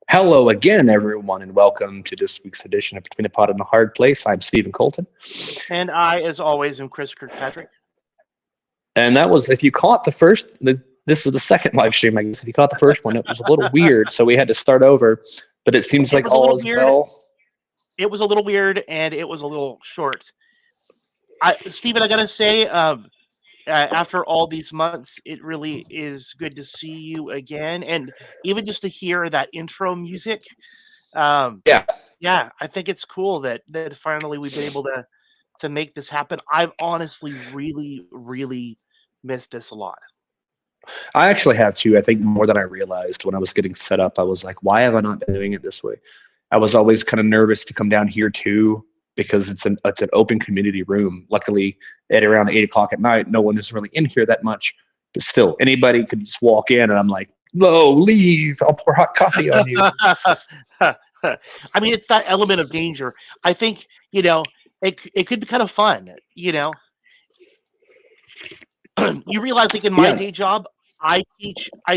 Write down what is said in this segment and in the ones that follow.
Hello again, everyone, and welcome to this week's edition of Between the Pot and the Hard Place. I'm Stephen Colton. And I, as always, am Chris Kirkpatrick. And that was, if you caught this was the second live stream, I guess. If you caught the first one, it was a little weird, so we had to start over. But it seems It like was a all little is weird. well. It was a little weird, and it was a little short. Stephen, I gotta say, after all these months, it really is good to see you again, and even just to hear that intro music. Um, Yeah, yeah, I think it's cool that finally we've been able to make this happen. I've honestly really missed this a lot. I actually have too. I think more than I realized when I was getting set up. I was like, why have I not been doing it this way? I was always kind of nervous to come down here too because it's an open community room. Luckily, at around 8 o'clock at night, no one is really in here that much. But still, anybody could just walk in, and I'm like, "No, leave! I'll pour hot coffee on you." I mean, it's that element of danger. I think it could be kind of fun. You realize, like in my Yeah. day job, I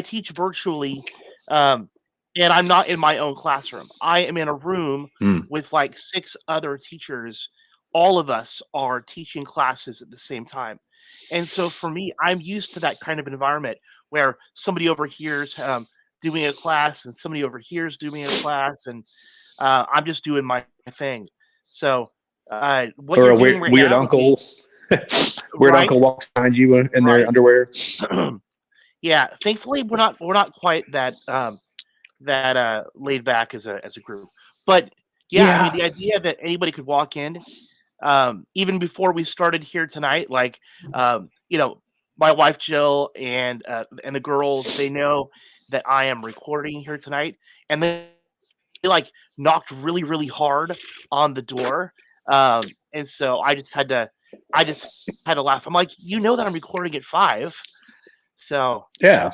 teach virtually, um, and I'm not in my own classroom. I am in a room Mm. with like six other teachers. All of us are teaching classes at the same time, and so for me, I'm used to that kind of environment where somebody over here's doing a class, and somebody over here's doing a class, and I'm just doing my thing. So what Or you're a doing right weird now would be uncle, weird right, uncle walks behind you in their right. underwear. Yeah, thankfully we're not quite that laid back as a group. But yeah, I mean Yeah. the idea that anybody could walk in, even before we started here tonight, like um, you know, my wife Jill and the girls, they know that I am recording here tonight, and they like knocked really hard on the door, and so I just had to laugh. I'm like, that I'm recording at 5, so. Yeah.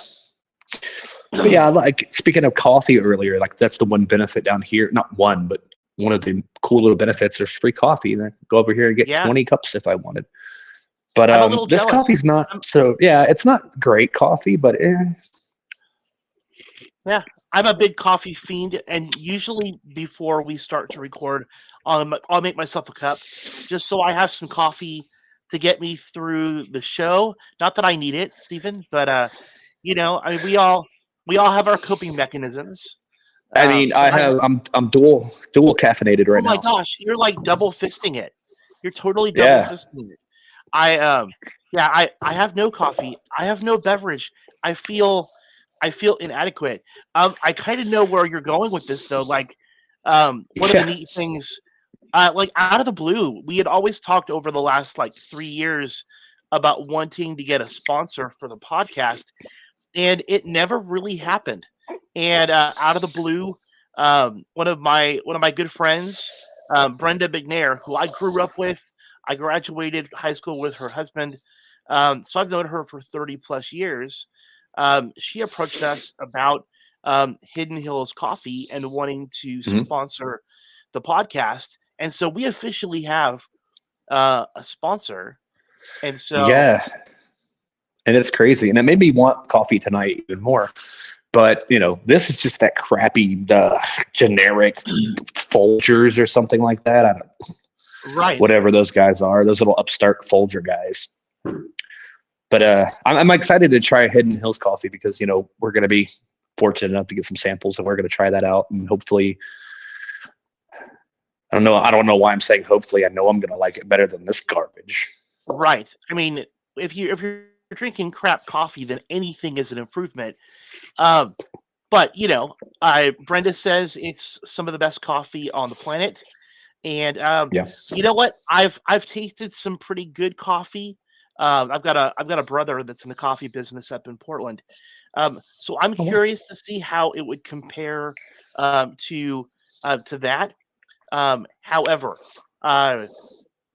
But yeah, like speaking of coffee earlier, like that's the one benefit down here. Not one, but one of the cool little benefits. There's free coffee, and I could go over here and get Yeah, 20 cups if I wanted. But I'm a little this jealous. coffee's not I'm so. Yeah, it's not great coffee, but Yeah, I'm a big coffee fiend, and usually before we start to record, I'll make myself a cup just so I have some coffee to get me through the show. Not that I need it, Stephen, but I mean, we all have our coping mechanisms. I mean, Because I I'm dual caffeinated Oh right my now. gosh, you're like double fisting it. You're totally double Yeah, fisting it. I yeah, I have no coffee. I have no beverage. I feel I feel inadequate. I kind of know where you're going with this though. Like one of the yeah, neat things, like out of the blue, we had always talked over the last like 3 years about wanting to get a sponsor for the podcast, and it never really happened. And out of the blue, one of my good friends, Brenda McNair, who I grew up with, I graduated high school with her husband, so I've known her for 30 plus years. She approached us about Hidden Hills Coffee and wanting to mhm, sponsor the podcast, and so we officially have a sponsor. And so, yeah. And it's crazy, and it made me want coffee tonight even more. But this is just that crappy, generic Folgers or something like that. I don't, right. whatever those guys are, those little upstart Folger guys. But I'm excited to try Hidden Hills coffee because we're going to be fortunate enough to get some samples, and we're going to try that out, and hopefully, I don't know why I'm saying hopefully. I know I'm going to like it better than this garbage. Right. I mean, if you're drinking crap coffee, then anything is an improvement. Um, but Brenda says it's some of the best coffee on the planet, and Yeah. you know what? I've tasted some pretty good coffee. I've got a brother that's in the coffee business up in Portland. So I'm Oh, wow. curious to see how it would compare to that. However, uh,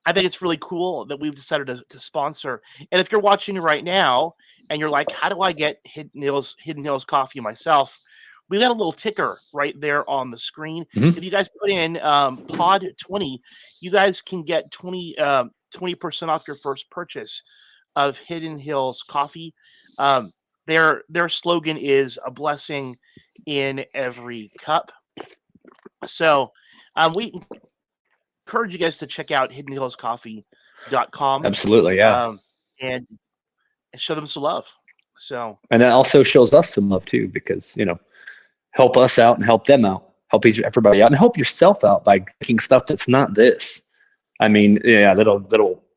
I think it's really cool that we've decided to sponsor. And if you're watching right now and you're like, how do I get Hidden Hills coffee myself? We got a little ticker right there on the screen. Mhm. If you guys put in pod 20, you guys can get 20% off your first purchase of Hidden Hills coffee. Um, their slogan is a blessing in every cup. So we encourage you guys to check out hiddenhillscoffee.com Absolutely, yeah. And show them some love. So, And that also shows us some love too, because help us out and help them out, help everybody out, and help yourself out by drinking stuff that's not this. I mean, yeah,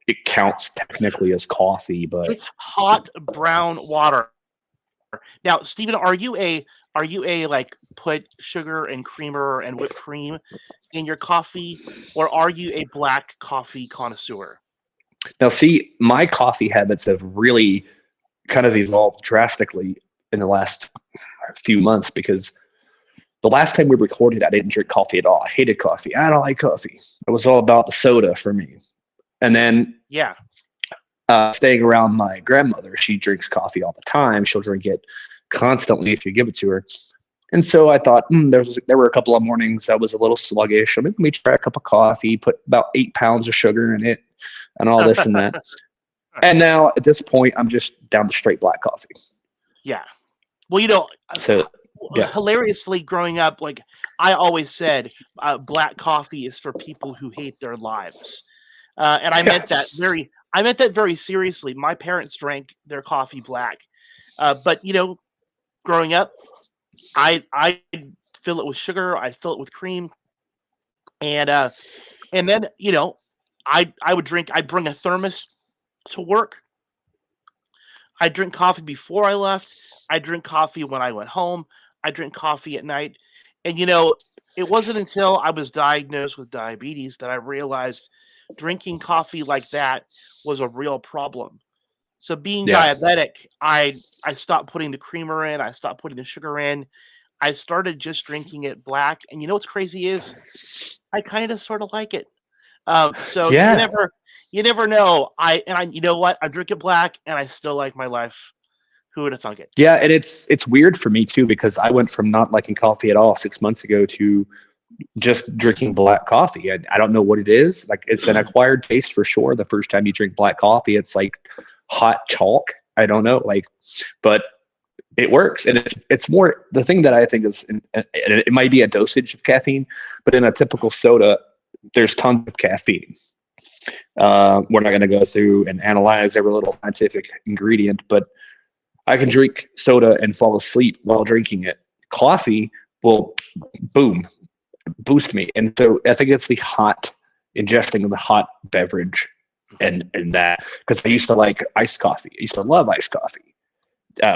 it counts technically as coffee, but it's hot brown water. Now, Stephen, are you a like put sugar and creamer and whipped cream in your coffee, or are you a black coffee connoisseur? now see, my coffee habits have really kind of evolved drastically in the last few months, because the last time we recorded, I didn't drink coffee at all. I hated coffee. I don't like coffee. It was all about the soda for me. And then Yeah. staying around my grandmother, she drinks coffee all the time. She'll drink it constantly if you give it to her. And so I thought, there were a couple of mornings I was a little sluggish. So maybe let me try a cup of coffee, put about 8 pounds of sugar in it, and all this and that. And now at this point, I'm just down to straight black coffee. Yeah. Well, So yeah. hilariously, growing up, like I always said, black coffee is for people who hate their lives, and I meant that very seriously. My parents drank their coffee black, but growing up, I fill it with sugar, I fill it with cream, and then I would drink. I'd bring a thermos to work. I drink coffee before I left. I drink coffee when I went home. I drink coffee at night. And it wasn't until I was diagnosed with diabetes that I realized drinking coffee like that was a real problem. So being diabetic, I stopped putting the creamer in. I stopped putting the sugar in. I started just drinking it black. And what's crazy is I kind of sort of like it. So you never know. You know what? I drink it black and I still like my life. Who would have thunk it? Yeah, and it's weird for me too, because I went from not liking coffee at all 6 months ago to just drinking black coffee. I don't know what it is. Like, it's an acquired taste for sure. The first time you drink black coffee, it's like hot chalk. I don't know, but it works. And it's more, the thing that I think is, it might be a dosage of caffeine, but in a typical soda, there's tons of caffeine. We're not going to go through and analyze every little scientific ingredient, but I can drink soda and fall asleep while drinking it. Coffee will, boom, boost me. And so I think it's the ingesting the hot beverage and that, because I used to like iced coffee. I used to love iced coffee,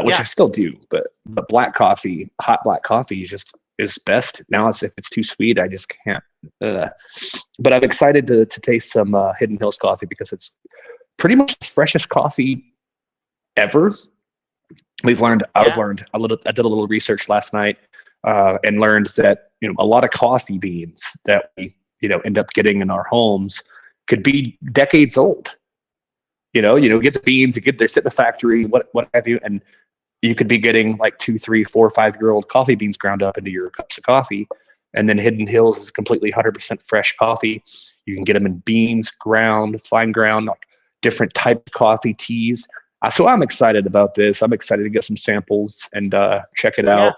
which I still do. But black coffee, hot black coffee is best. Now if it's too sweet, I just can't. But I'm excited to taste some Hidden Hills coffee, because it's pretty much the freshest coffee ever. I've learned I did a little research last night, and learned that a lot of coffee beans that we end up getting in our homes could be decades old. Get the beans, they're sitting in the factory, what have you, and you could be getting like 2, 3, 4, 5-year-old coffee beans ground up into your cups of coffee. And then Hidden Hills is completely 100% fresh coffee. You can get them in beans, fine ground, like different types of coffee, teas. So I'm excited about this. I'm excited to get some samples and check it out.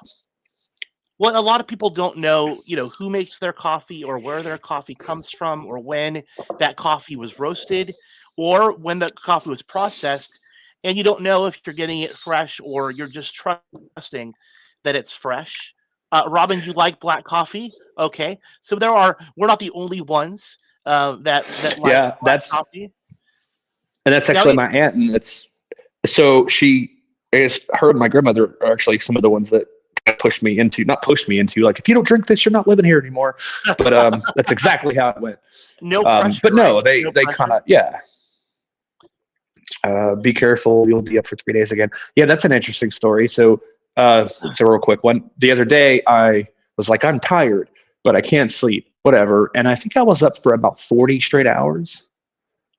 Well, a lot of people don't know, who makes their coffee, or where their coffee comes from, or when that coffee was roasted, or when the coffee was processed. And you don't know if you're getting it fresh, or you're just trusting that it's fresh. Robin, you like black coffee? Okay. So we're not the only ones that like black coffee. And that's actually my aunt, and so her and my grandmother are actually some of the ones that not pushed me into, like, if you don't drink this, you're not living here anymore. But that's exactly how it went. No pressure. But no, they kind of, be careful, you'll be up for 3 days again. Yeah, that's an interesting story. So it's a real quick one. The other day I was like, I'm tired, but I can't sleep, whatever. And I think I was up for about 40 straight hours.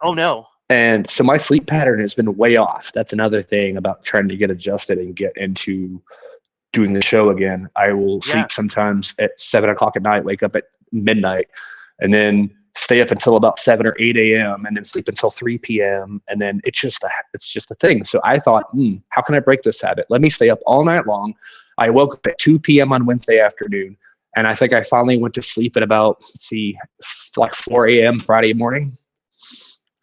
Oh no. And so my sleep pattern has been way off. That's another thing about trying to get adjusted and get into doing the show again. I will sleep sometimes at 7 o'clock at night, wake up at midnight, and then stay up until about 7 or 8 a.m. and then sleep until 3 p.m. And then it's just a thing. So I thought, how can I break this habit? Let me stay up all night long. I woke up at 2 p.m. on Wednesday afternoon, and I think I finally went to sleep at about, let's see, like 4 a.m. Friday morning.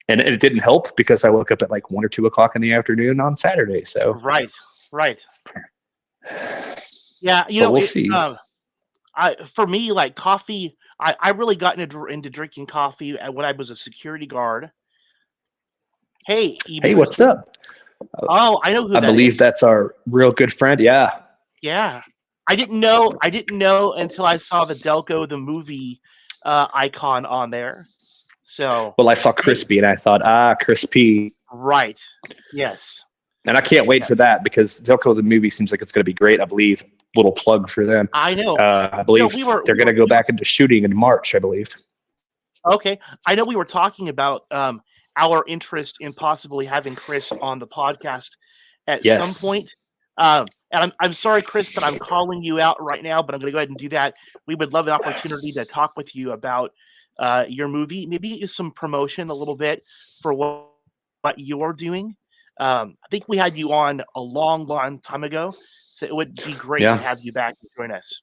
And it didn't help because I woke up at like 1 or 2 o'clock in the afternoon on Saturday. So, Right, right. Yeah, but we'll see. For me, like coffee, I really got into drinking coffee when I was a security guard. Hey, Hey, what's up? Oh, I know who I that believe is. that's our real good friend. Yeah. Yeah, I didn't know. I didn't know until I saw the Delco the movie icon on there. So, Well, I saw Crispy and I thought, Crispy. right, yes, And I can't wait yes. for that because Delco the movie seems like it's going to be great. I believe. Little plug for them. I know. I believe they're going to go back into shooting in March, I believe. Okay, I know we were talking about our interest in possibly having Chris on the podcast at some point. And I'm sorry, Chris, that I'm calling you out right now, but I'm going to go ahead and do that. We would love an opportunity to talk with you about your movie, maybe some promotion a little bit for what you're doing. I think we had you on a long time ago, so it would be great to have you back and join us.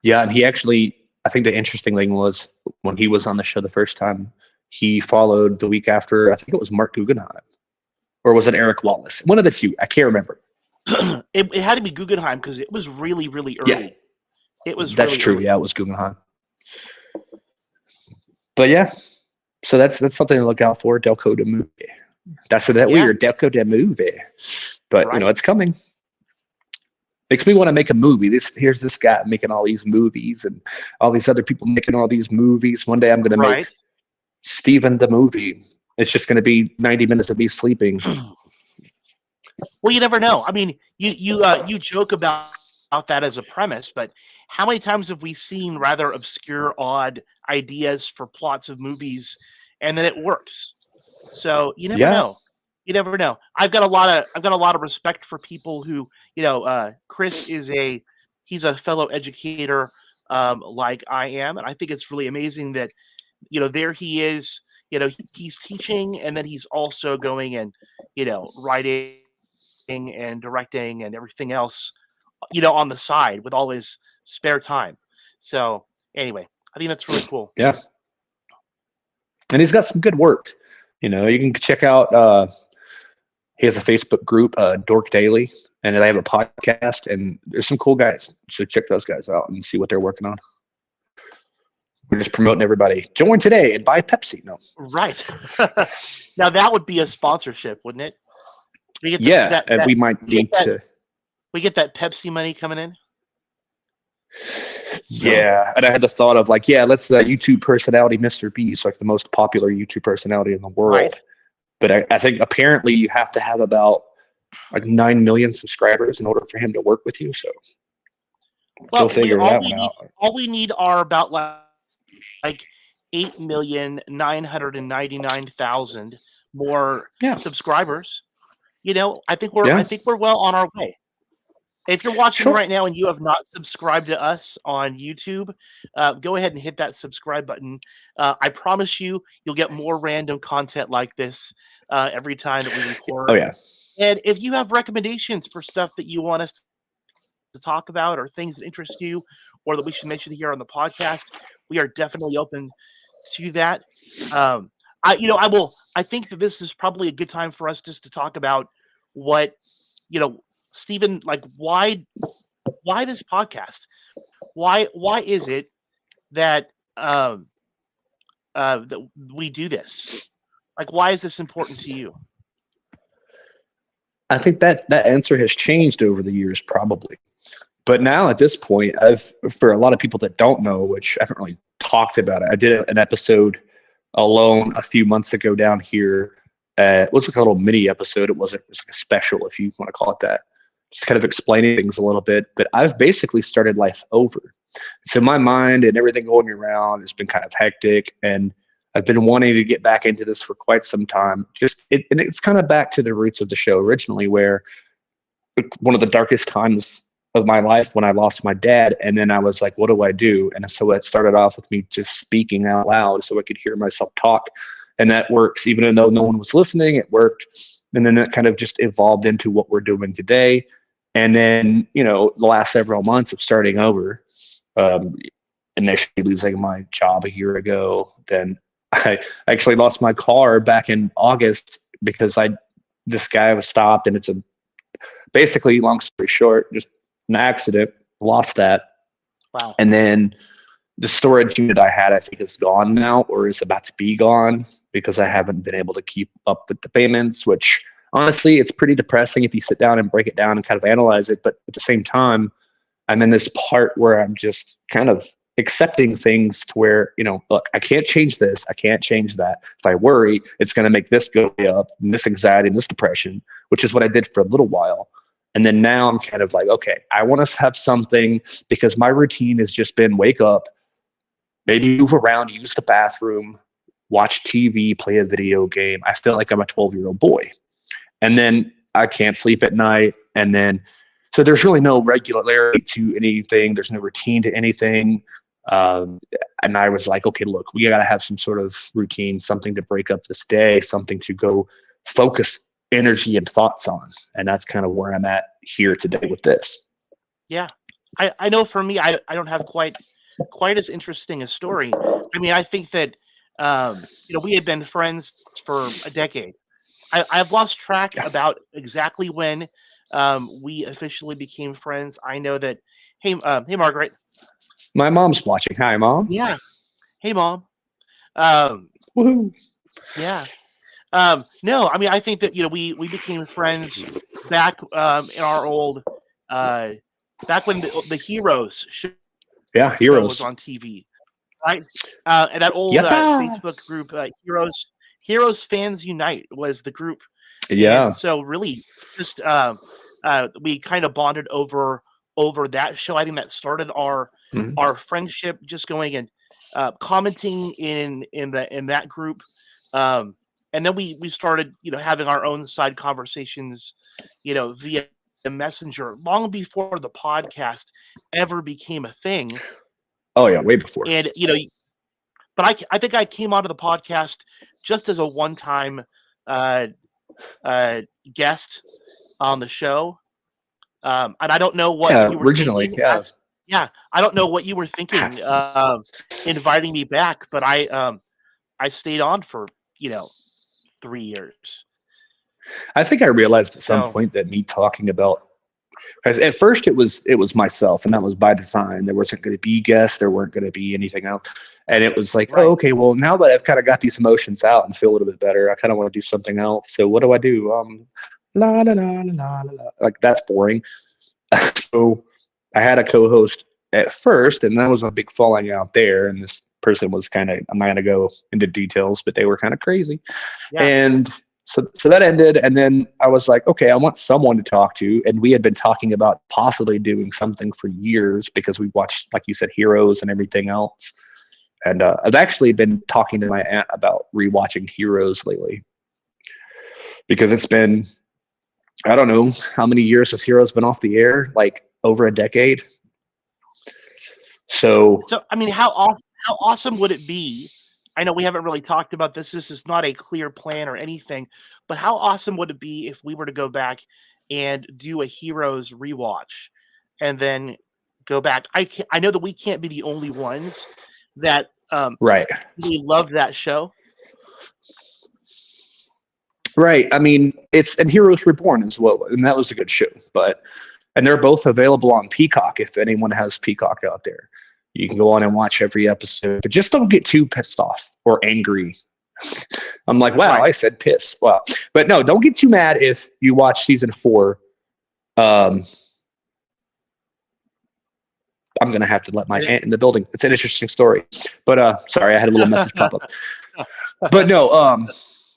Yeah, and he actually, I think the interesting thing was when he was on the show the first time, he followed the week after, I think it was Mark Guggenheim. Or was it Eric Wallace? One of the two. I can't remember. It had to be Guggenheim because it was really early. Yeah, it was that's really true. early. Yeah, it was Guggenheim. But yeah, so that's something to look out for. Delco the movie. That's that weird Delco the movie. But Right. it's coming. Makes me want to make a movie. Here's this guy making all these movies and all these other people making all these movies. One day I'm going to make Steven the movie. It's just going to be 90 minutes of me sleeping. Well, you never know. I mean, you joke about that as a premise, but how many times have we seen rather obscure, odd ideas for plots of movies, and then it works? So you never know. You never know. I've got a lot of respect for people who, Chris he's a fellow educator, like I am, and I think it's really amazing that, there he is. He's teaching, and then he's also going and, writing and directing and everything else, on the side with all his spare time. So anyway, I think that's really cool. Yeah. And he's got some good work. You can check out, he has a Facebook group, Dork Daily, and they have a podcast, and there's some cool guys. So check those guys out and see what they're working on. We're just promoting everybody. Join today and buy Pepsi. No. Right. Now that would be a sponsorship, wouldn't it? We might need to. We get that Pepsi money coming in. Yeah, and I had the thought of let's YouTube personality Mr. Beast, like the most popular YouTube personality in the world. Right. But I think apparently you have to have about 9 million subscribers in order for him to work with you. So we'll figure that one out. All we need are about like 8,999,000 more subscribers. I think we're well on our way. If you're watching right now and you have not subscribed to us on YouTube, go ahead and hit that subscribe button. I promise you'll get more random content like this every time that we record. Oh yeah. And if you have recommendations for stuff that you want us to talk about or things that interest you or that we should mention here on the podcast, we are definitely open to that. I think that this is probably a good time for us just to talk about what, Steven, why this podcast? Why is it that that we do this? Why is this important to you? I think that answer has changed over the years, probably. But now at this point, for a lot of people that don't know, which I haven't really talked about it, I did an episode alone a few months ago down here. It was like a little mini episode. It was like a special, if you want to call it that. Just kind of explaining things a little bit. But I've basically started life over. So my mind and everything going around has been kind of hectic, and I've been wanting to get back into this for quite some time. And it's kind of back to the roots of the show originally, where one of the darkest times of my life when I lost my dad, and then I was like, what do I do? And so it started off with me just speaking out loud so I could hear myself talk. And that works, even though no one was listening, it worked. And then that kind of just evolved into what we're doing today. And then, the last several months of starting over, um, initially losing my job a year ago, then I actually lost my car back in August because this guy was stopped, and it's basically, long story short, just an accident, lost that. Wow. And then the storage unit I had, I think, is gone now, or is about to be gone, because I haven't been able to keep up with the payments, which honestly, it's pretty depressing if you sit down and break it down and kind of analyze it. But at the same time, I'm in this part where I'm just kind of accepting things to where, look, I can't change this. I can't change that. If I worry, it's going to make this go up, and this anxiety and this depression, which is what I did for a little while. And then now I'm kind of like, okay, I want to have something, because my routine has just been wake up, maybe move around, use the bathroom, watch TV, play a video game. I feel like I'm a 12-year-old boy. And then I can't sleep at night. And then, so there's really no regularity to anything. There's no routine to anything. And I was like, okay, look, we got to have some sort of routine, something to break up this day, something to go focus energy and thoughts on. And that's kind of where I'm at here today with this. Yeah. I know for me, I don't have quite as interesting a story. I mean, I think that, we had been friends for a decade. I've lost track about exactly when we officially became friends. I know that, hey, Margaret. My mom's watching. Hi, Mom. Yeah. Hey, Mom. Woohoo. Yeah. No, I mean, I think that, we became friends back in our old, back when the Heroes show Heroes was on TV, right? And that old Facebook group, Heroes Fans Unite was the group. Yeah. And so really just we kind of bonded over that show. I think that started our friendship, just going and commenting in that group. And then we started, having our own side conversations, via the Messenger, long before the podcast ever became a thing. Oh yeah, way before. And but I think I came onto the podcast just as a one-time guest on the show, and I don't know what you were originally thinking. I don't know what you were thinking inviting me back, but I stayed on for 3 years. I think I realized at some point that me talking about, at first it was myself, and that was by design. There wasn't going to be guests, there weren't going to be anything else, and it was like, oh, okay, well, now that I've kind of got these emotions out and feel a little bit better, I kind of want to do something else. So what do I do? La la la la la la. Like, that's boring. So I had a co-host at first, and that was a big falling out there. And this person was kind of, I'm not going to go into details, but they were kind of crazy. Yeah. And so that ended. And then I was like, okay, I want someone to talk to. And we had been talking about possibly doing something for years, because we watched, like you said, Heroes and everything else. And I've actually been talking to my aunt about rewatching Heroes lately, because it's been, I don't know how many years has Heroes been off the air, like over a decade. So I mean, how awesome would it be? I know we haven't really talked about this. This is not a clear plan or anything, but how awesome would it be if we were to go back and do a Heroes rewatch, and then go back? I know that we can't be the only ones that we love that show. Right. I mean, and Heroes Reborn as well, and that was a good show. And they're both available on Peacock if anyone has Peacock out there. You can go on and watch every episode, but just don't get too pissed off or angry. I'm like, wow, I said piss. Wow. But no, don't get too mad if you watch season 4. I'm going to have to let my aunt in the building. It's an interesting story. But sorry, I had a little message pop up. But no,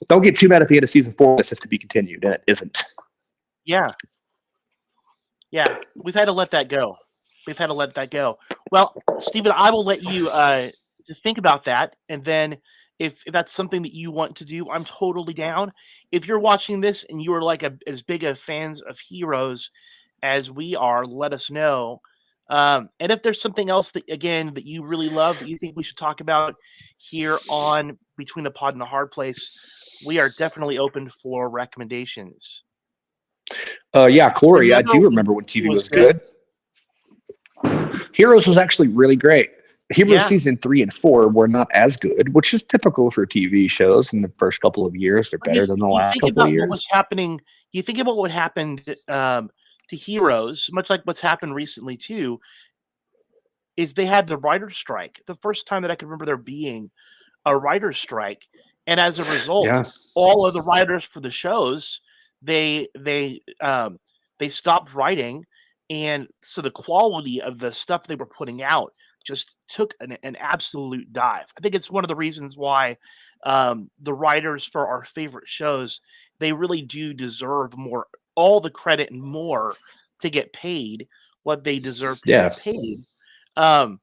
don't get too mad at the end of season 4. This is to be continued, and it isn't. Yeah. Yeah, we've had to let that go. Well, Stephen, I will let you think about that, and then if that's something that you want to do, I'm totally down. If you're watching this and you are like as big a fans of Heroes as we are, let us know. And if there's something else that you really love that you think we should talk about here on Between the Pod and the Hard Place, we are definitely open for recommendations. Yeah, Corey, I Another do one remember when TV was was good. good. Heroes was actually really great. Heroes Yeah. season 3 and 4 were not as good, which is typical for TV shows in the first couple of years. They're But you better than the you last think couple of about what years. was happening. You think about what happened to Heroes, much like what's happened recently too. Is they had the writer's strike. The first time that I can remember there being a writer's strike, and as a result, Yeah. all of the writers for the shows they they um, they stopped writing, and so the quality of the stuff they were putting out just took an absolute dive. I think it's one of the reasons why the writers for our favorite shows they really do deserve more, all the credit and more to get paid what they deserve to Yeah. get paid. Um,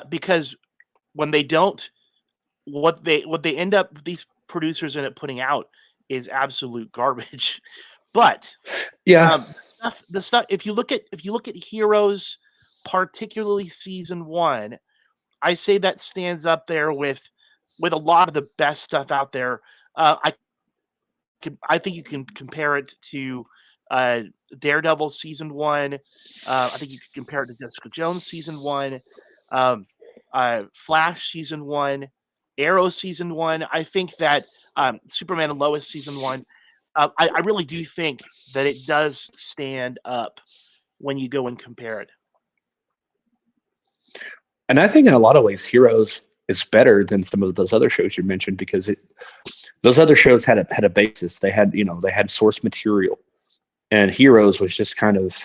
because when they don't, what they end up these producers end up putting out is absolute garbage. But Yeah. the stuff if you look at Heroes, particularly season one, I say that stands up there with a lot of the best stuff out there. I think you can compare it to uh, Daredevil season one. I think you could compare it to Jessica Jones season one, um, Flash season one, Arrow season one. I think that Superman and Lois season one. I really do think that it does stand up when you go and compare it. And I think in a lot of ways, Heroes is better than some of those other shows you mentioned because those other shows had a basis. They had they had source material, and Heroes was just kind of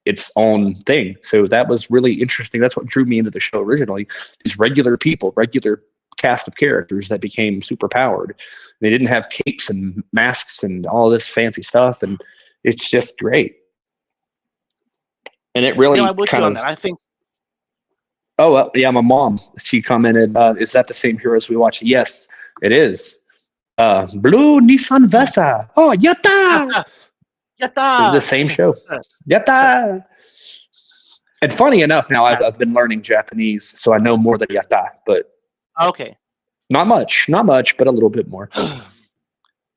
its own thing. So that was really interesting. That's what drew me into the show originally. These regular people, regular cast of characters that became super powered. They didn't have capes and masks and all this fancy stuff, and it's just great. And it really I'm with you kind on of that. I think oh well, yeah, my mom she commented, "Is that the same Heroes we watch?" Yes, it is. Blue Nissan Versa. Oh, yatta! The yatta. same show. Yatta! And funny enough, now I've, Yeah. I've been learning Japanese, so I know more than yatta, but Okay. not much, but a little bit more.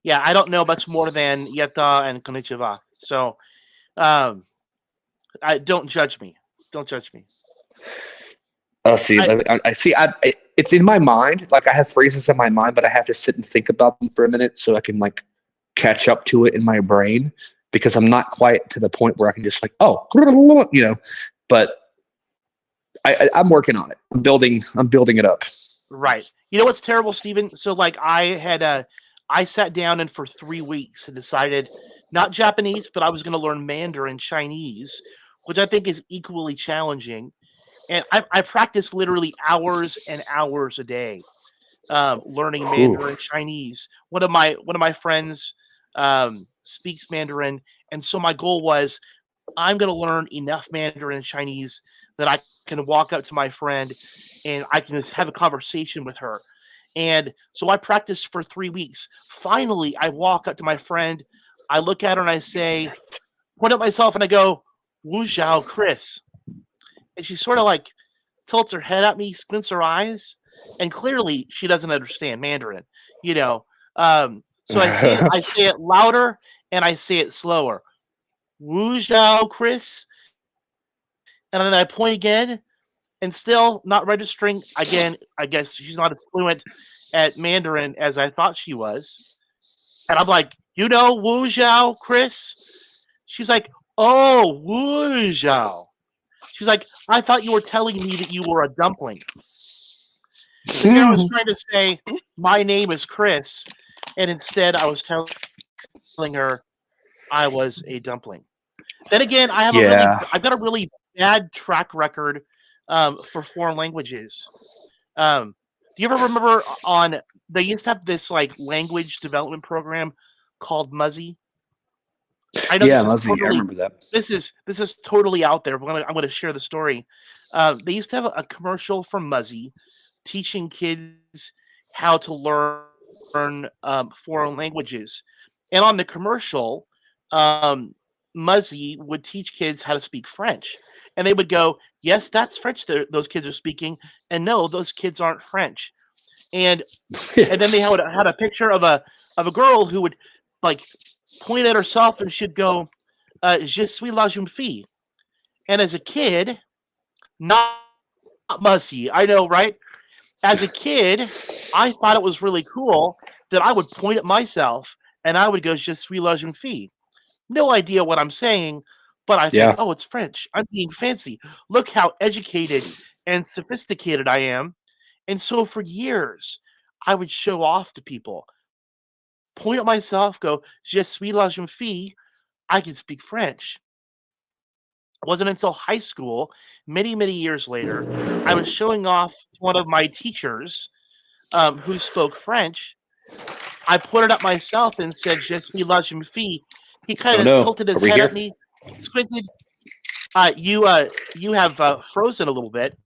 Yeah, I don't know much more than yatta and konnichiwa. So, um, I don't judge me. Don't judge me. See, I I see. It's in my mind. Like I have phrases in my mind, but I have to sit and think about them for a minute so I can like catch up to it in my brain because I'm not quite to the point where I can just like, oh, But I'm working on it. I'm building it up. right. You know what's terrible, Steven? So like I sat down and for 3 weeks and decided not Japanese, but I was going to learn Mandarin Chinese, which I think is equally challenging. And I practiced literally hours and hours a day learning Whew. Mandarin Chinese. One of my friends speaks Mandarin, and so my goal was I'm going to learn enough Mandarin Chinese that I can walk up to my friend and I can just have a conversation with her. And so I practiced for 3 weeks. Finally, I walk up to my friend, I look at her and I say, point at myself and I go, Wu Zhao Chris. And she sort of like tilts her head at me, squints her eyes, and clearly she doesn't understand Mandarin, you know. So I say it louder and I say it slower. Wu Zhao Chris, and then I point again, and still not registering. Again, I guess she's not as fluent at Mandarin as I thought she was. And I'm like, Wu Zhao Chris? She's like, oh, Wu Zhao. She's like, I thought you were telling me that you were a dumpling. So here I was trying to say, my name is Chris, and instead I was telling her I was a dumpling. Then again, Yeah. I've got a really bad track record for foreign languages. Do you ever remember they used to have this like language development program called Muzzy? I know Yeah, Muzzy. I remember that. this is totally out there, but I'm gonna share the story. They used to have a commercial from Muzzy teaching kids how to learn foreign languages, and on the commercial, um, Muzzy would teach kids how to speak French, and they would go, "Yes, that's French. Those kids are speaking," and no, those kids aren't French. And and then they had a picture of a girl who would like point at herself and she'd go, "Je suis la jeune fille." And as a kid, not Mussy, I know, right? As a kid, I thought it was really cool that I would point at myself and I would go, "Je suis la jeune fille." No idea what I'm saying, but I think, Yeah. "Oh, it's French. I'm being fancy. Look how educated and sophisticated I am." And so for years, I would show off to people, point at myself, go, "Je suis la jeune fille." I can speak French. It wasn't until high school, many, many years later, I was showing off to one of my teachers who spoke French. I pointed at myself and said, "Je suis la jeune fille." He kind Oh of no. tilted Are his we head at here? me, squinted. You have frozen a little bit.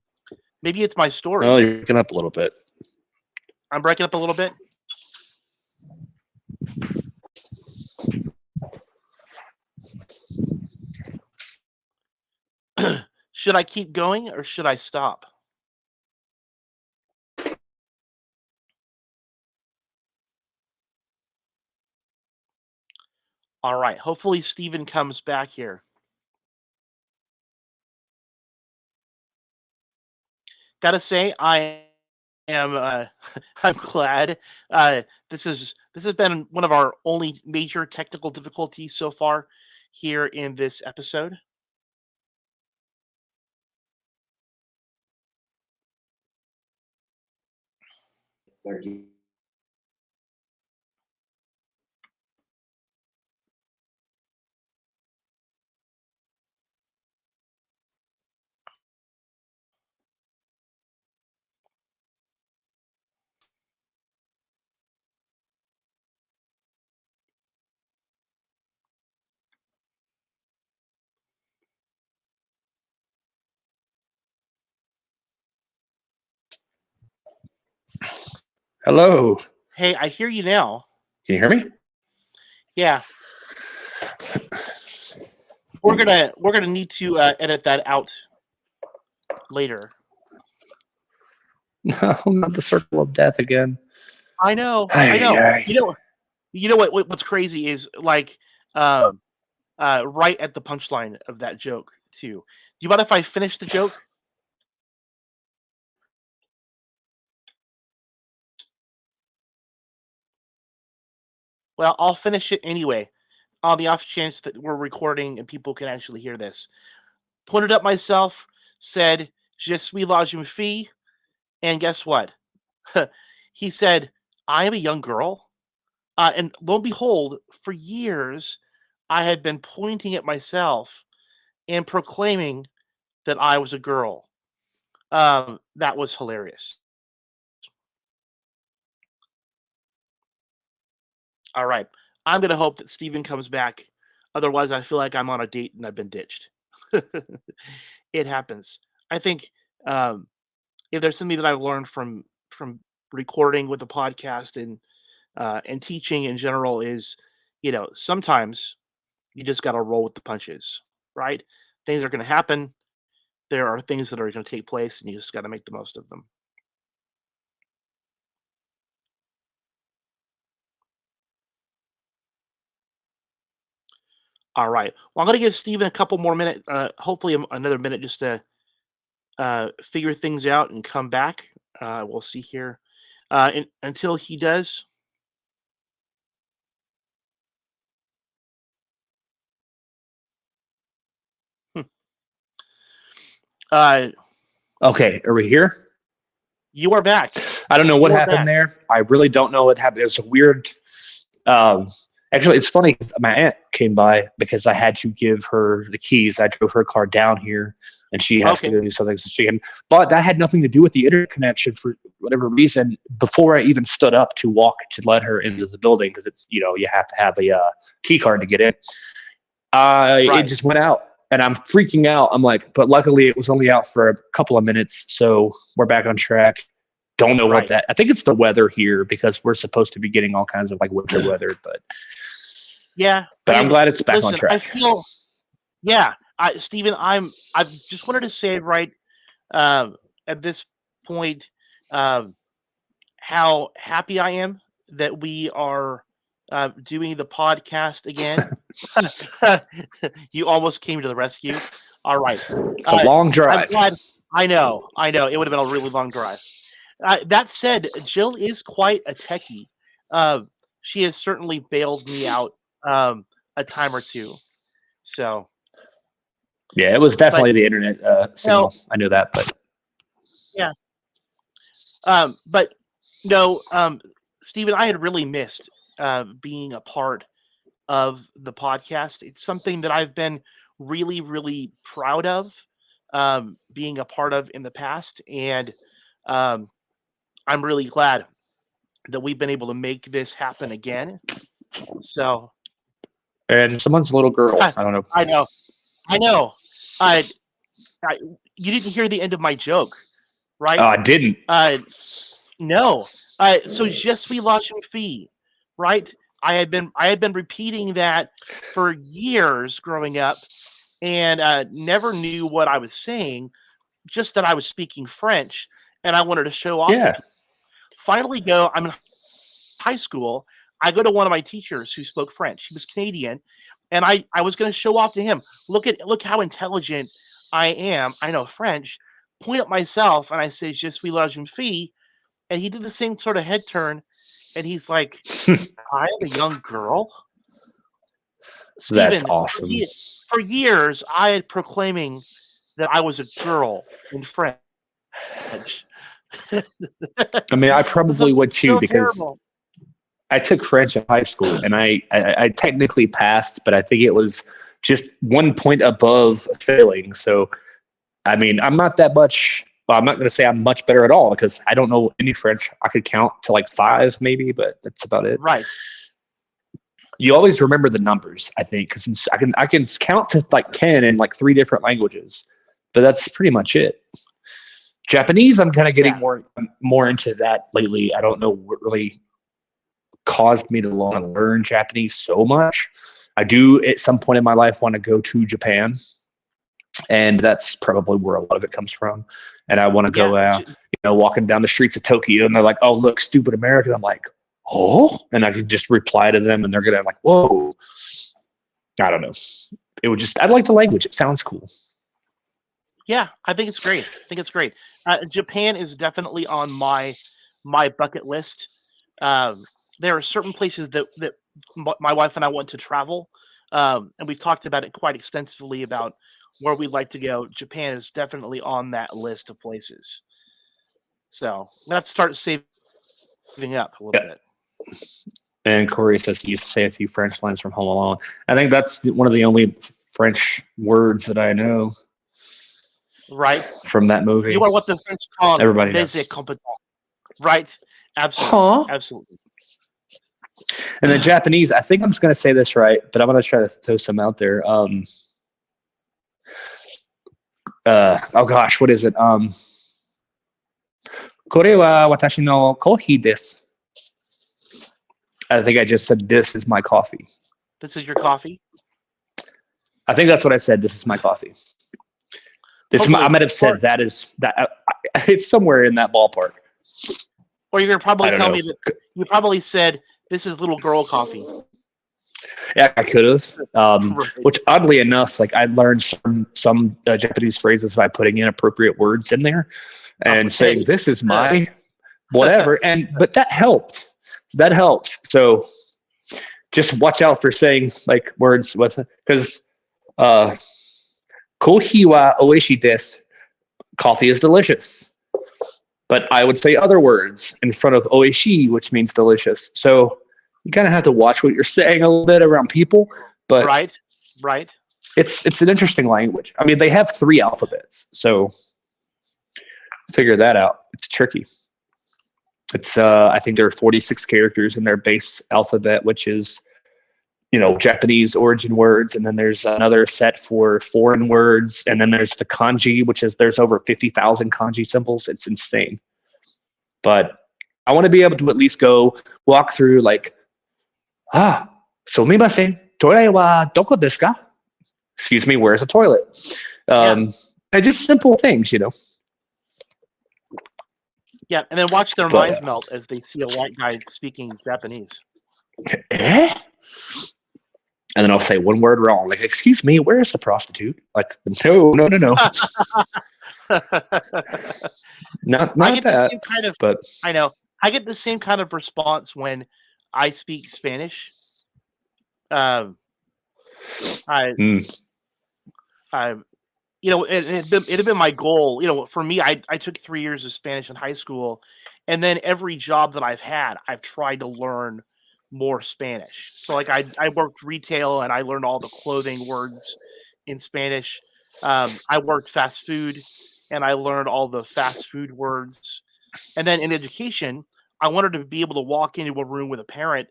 Maybe it's my Oh, story. you're picking up a little bit. I'm breaking up a little bit. Should I keep going or should I stop? All right. Hopefully, Steven comes back here. Gotta say, I am. I'm glad. This has been one of our only major technical difficulties so far here in this episode. Hello. Hey, I hear you now. Can you hear me? Yeah, we're gonna need to edit that out later. No, not the circle of death again. I know, I Ay, know. ay. You know what's crazy is like um right at the punchline of that joke too. Do you mind if I finish the joke? Well, I'll finish it anyway, on the off chance that we're recording and people can actually hear this. Pointed up myself, said, "Je suis la jeune fille," and guess what? He said, "I am a young girl." And lo and behold, for years, I had been pointing at myself and proclaiming that I was a girl. That was hilarious. All right. I'm going to hope that Steven comes back. Otherwise, I feel like I'm on a date and I've been ditched. It happens. I think um, if there's something that I've learned from recording with the podcast and teaching in general is, sometimes you just got to roll with the punches, right? Things are going to happen. There are things that are going to take place, and you just got to make the most of them. All right. Well, I'm going to give Steven a couple more minutes, hopefully another minute just to figure things out and come back. We'll see here. Until he does, uh, Okay, are we here? you are back. I don't know what You are happened back. there. I really don't know what happened. It was a weird. Um, Actually, it's funny. 'Cause my aunt came by because I had to give her the keys. I drove her car down here, and she has to Okay. go do something so she can. But that had nothing to do with the internet connection for whatever reason. Before I even stood up to walk to let her into the building, because it's you have to have a key card to get in. It Right. just went out, and I'm freaking out. I'm like, but luckily it was only out for a couple of minutes, so we're back on track. Don't know what Right. that. I think it's the weather here because we're supposed to be getting all kinds of like winter weather, but Yeah. I'm And glad it's back on listen, I track. feel yeah. Steven, I just wanted to say right um, at this point um, how happy I am that we are doing the podcast again. You almost came to the rescue. All right. It's a long I'm drive. glad. I know. It would have been a really long drive. That said, Jill is quite a techie. Uh, she has certainly bailed me out a time or two. So, Yeah, it was but definitely the internet no, signal. I knew that, but yeah. But no, Stephen, I had really missed being a part of the podcast. It's something that I've been really, really proud of being a part of in the past, and um, I'm really glad that we've been able to make this happen again. So and someone's little girl. I don't know. I know, I know. I, I, you didn't hear the end of my joke, Oh, right? I didn't. No. So Je suis la jeune fille, right? I had been repeating that for years growing up, and never knew what I was saying. Just that I was speaking French, and I wanted to show off to Yeah. people. Finally, I'm in high school. I go to one of my teachers who spoke French. He was Canadian, and I was going to show off to him. Look how intelligent I am. I know French. Point at myself, and I say "Je suis la jeune fille," and he did the same sort of head turn, and he's like, "I am a young girl." That's Stephen, awesome. for years, I had proclaiming that I was a girl in French. I mean, I probably would too So because terrible. I took French in high school and I technically passed, but I think it was just 1 point above failing. So, I mean, I'm not that much. Well, I'm not going to say I'm much better at all because I don't know any French. I could count to like 5 maybe, but that's about it. Right. You always remember the numbers, I think, because I can count to like 10 in like 3 different languages, but that's pretty much it. Japanese, I'm kind of getting Yeah. more into that lately. I don't know what really caused me to want to learn Japanese so much. I do at some point in my life want to go to Japan, and that's probably where a lot of it comes from. And I want to go Yeah. out, walking down the streets of Tokyo, and they're like, "Oh, look, stupid American." I'm like, "Oh," and I could just reply to them, and they're gonna like, "Whoa." I don't know. It would just. I like the language. It sounds cool. Yeah, I think it's great. I think it's great. Japan is definitely on my bucket list. There are certain places that my wife and I want to travel, and we've talked about it quite extensively about where we'd like to go. Japan is definitely on that list of places. So I'm gonna have to start saving up a little Yeah. bit. And Corey says he used to say a few French lines from Home Alone. I think that's one of the only French words that I know Right? from that movie. You are what the French call Everybody les knows. incompetents. Right? Absolutely. Huh? Absolutely. And then Japanese, I think I'm just going to say this right, but I'm going to try to throw some out there. Oh gosh, what is it? これは私のコーヒーです. I think I just said this is my coffee. This is your coffee? I think that's what I said. This is my coffee. I might have said that is that. It's somewhere in that ballpark. Or you're gonna probably I don't tell know. me that you probably said this is little girl coffee. Yeah, I could have. Right. Which, oddly enough, like I learned some Japanese phrases by putting inappropriate words in there and saying this is my whatever, but that helped. That helped. So just watch out for saying like words with because kohi wa oishi desu. Coffee is delicious. But I would say other words in front of oishi, which means delicious. So you kind of have to watch what you're saying a little bit around people. But right. It's an interesting language. I mean, they have 3 alphabets, so figure that out. It's tricky. It's I think there are 46 characters in their base alphabet, which is Japanese origin words, and then there's another set for foreign words, and then there's the kanji, which is there's over 50,000 kanji symbols. It's insane. But I want to be able to at least go walk through like, sumimasen, toire wa doko desu ka? Excuse me, where's the toilet? And just simple things, Yeah, and then watch their minds melt as they see a white guy speaking Japanese. Eh? And then I'll say one word wrong, like, "Excuse me, where is the prostitute?" Like, no, no, no, no, not I not get the that. same kind of But I know. I get the same kind of response when I speak Spanish. Um, I mm, I it had been my goal. For me, I took 3 years of Spanish in high school, and then every job that I've had, I've tried to learn more Spanish. So like I worked retail and I learned all the clothing words in Spanish. I worked fast food and I learned all the fast food words. And then in education, I wanted to be able to walk into a room with a parent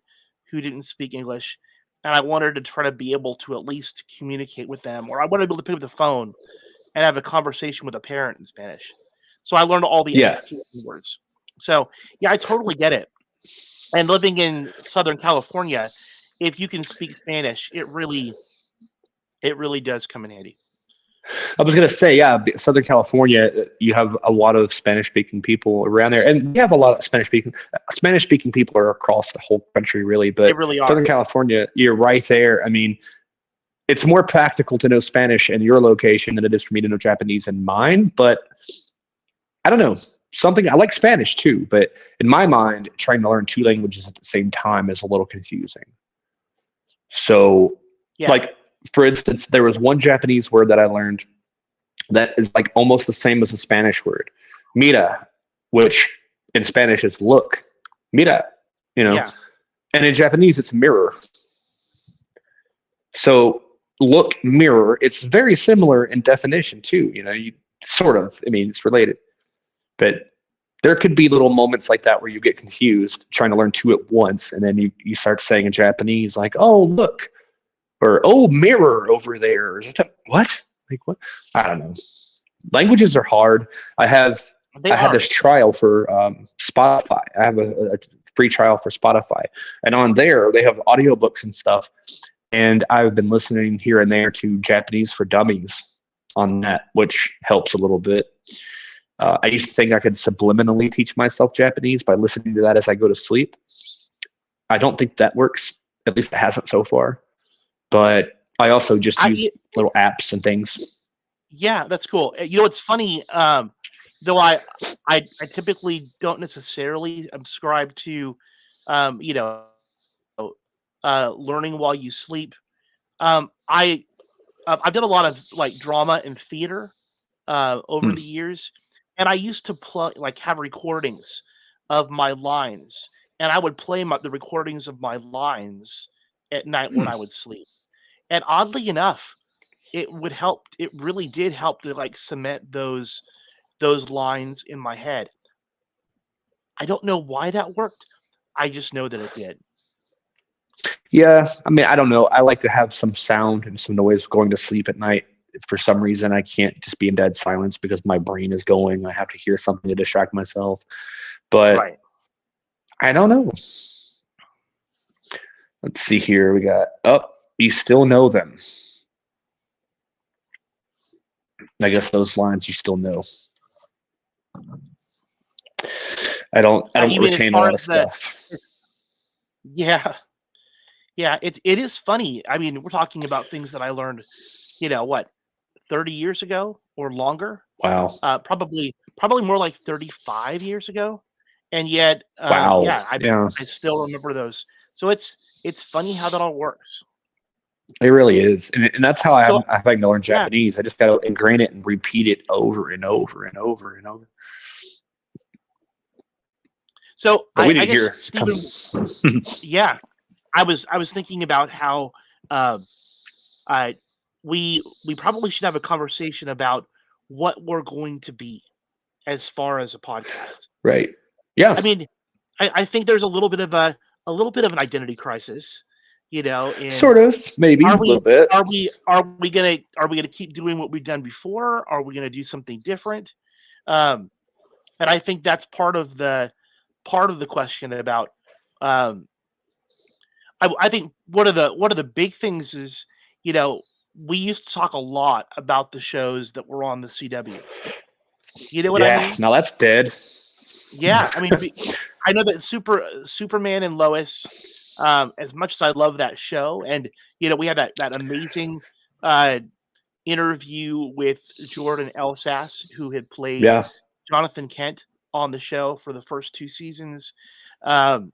who didn't speak English, and I wanted to try to be able to at least communicate with them, or I wanted to be able to pick up the phone and have a conversation with a parent in Spanish. So I learned all the yeah, education words. So yeah, I totally get it. And living in Southern California, if you can speak Spanish, it really does come in handy. I was gonna say, yeah, Southern California, you have a lot of Spanish-speaking people around there, and we have a lot of Spanish-speaking people are across the whole country, really. They But really are. Southern California, you're right there. I mean, it's more practical to know Spanish in your location than it is for me to know Japanese in mine. But I don't know. Something I like Spanish too, but in my mind, trying to learn two languages at the same time is a little confusing. So, Yeah. like for instance, there was one Japanese word that I learned that is like almost the same as a Spanish word, mira, which in Spanish is look, mira, you know, Yeah. and in Japanese it's mirror. So look, mirror, it's very similar in definition too. You sort of, I mean, it's related, but there could be little moments like that where you get confused trying to learn two at once, and then you start saying in Japanese like, "Oh, look," or "Oh, mirror over there." What? Like what? I don't know. Languages are hard. I have They I had are. this trial for Spotify. I have a free trial for Spotify, and on there they have audiobooks and stuff. And I've been listening here and there to Japanese for Dummies on that, which helps a little bit. I used to think I could subliminally teach myself Japanese by listening to that as I go to sleep. I don't think that works. At least it hasn't so far. But I also just I use little it's apps and things. Yeah, that's cool. It's funny. Though I typically don't necessarily subscribe to, um, you know, learning while you sleep. I I've done a lot of like drama and theater over Hmm. the years, and I used to play like have recordings of my lines, and I would play the recordings of my lines at night when Hmm. I would sleep. And oddly enough, it really did help to like cement those lines in my head. I don't know why that worked. I just know that it did. Yeah, I mean, I don't know. I like to have some sound and some noise going to sleep at night. For some reason, I can't just be in dead silence because my brain is going. I have to hear something to distract myself. But Right. I don't know. Let's see here. We got, oh, you still know them. I guess those lines you still know. I don't You mean as retain a far lot as of the stuff. as yeah, yeah, it is funny. I mean, we're talking about things that I learned, what, 30 years ago or longer? Wow. Probably more like 35 years ago, and yet, Wow. yeah, Yeah, I still remember those. So it's funny how that all works. it really is. And that's how So I'm having to learn yeah, Japanese. I just got to ingrain it and repeat it over and over and over and over. so But we I didn't guess, hear. Come. Stephen, yeah, I was thinking about how, um, I we probably should have a conversation about what we're going to be as far as a podcast. Right. Yeah. I mean, I think there's a little bit of an identity crisis, in Sort of. Maybe a are little we bit. are we gonna keep doing what we've done before? Are we gonna do something different? Um, and I think that's part of the question about. Um, I think one of the big things is, you know we used to talk a lot about the shows that were on the CW. You know what I Yeah. mean? Now that's dead. Yeah, I mean, I know that Superman and Lois. As much as I love that show, and we had that amazing uh, interview with Jordan Elsass, who had played Yeah. Jonathan Kent on the show for the first 2 seasons. Um,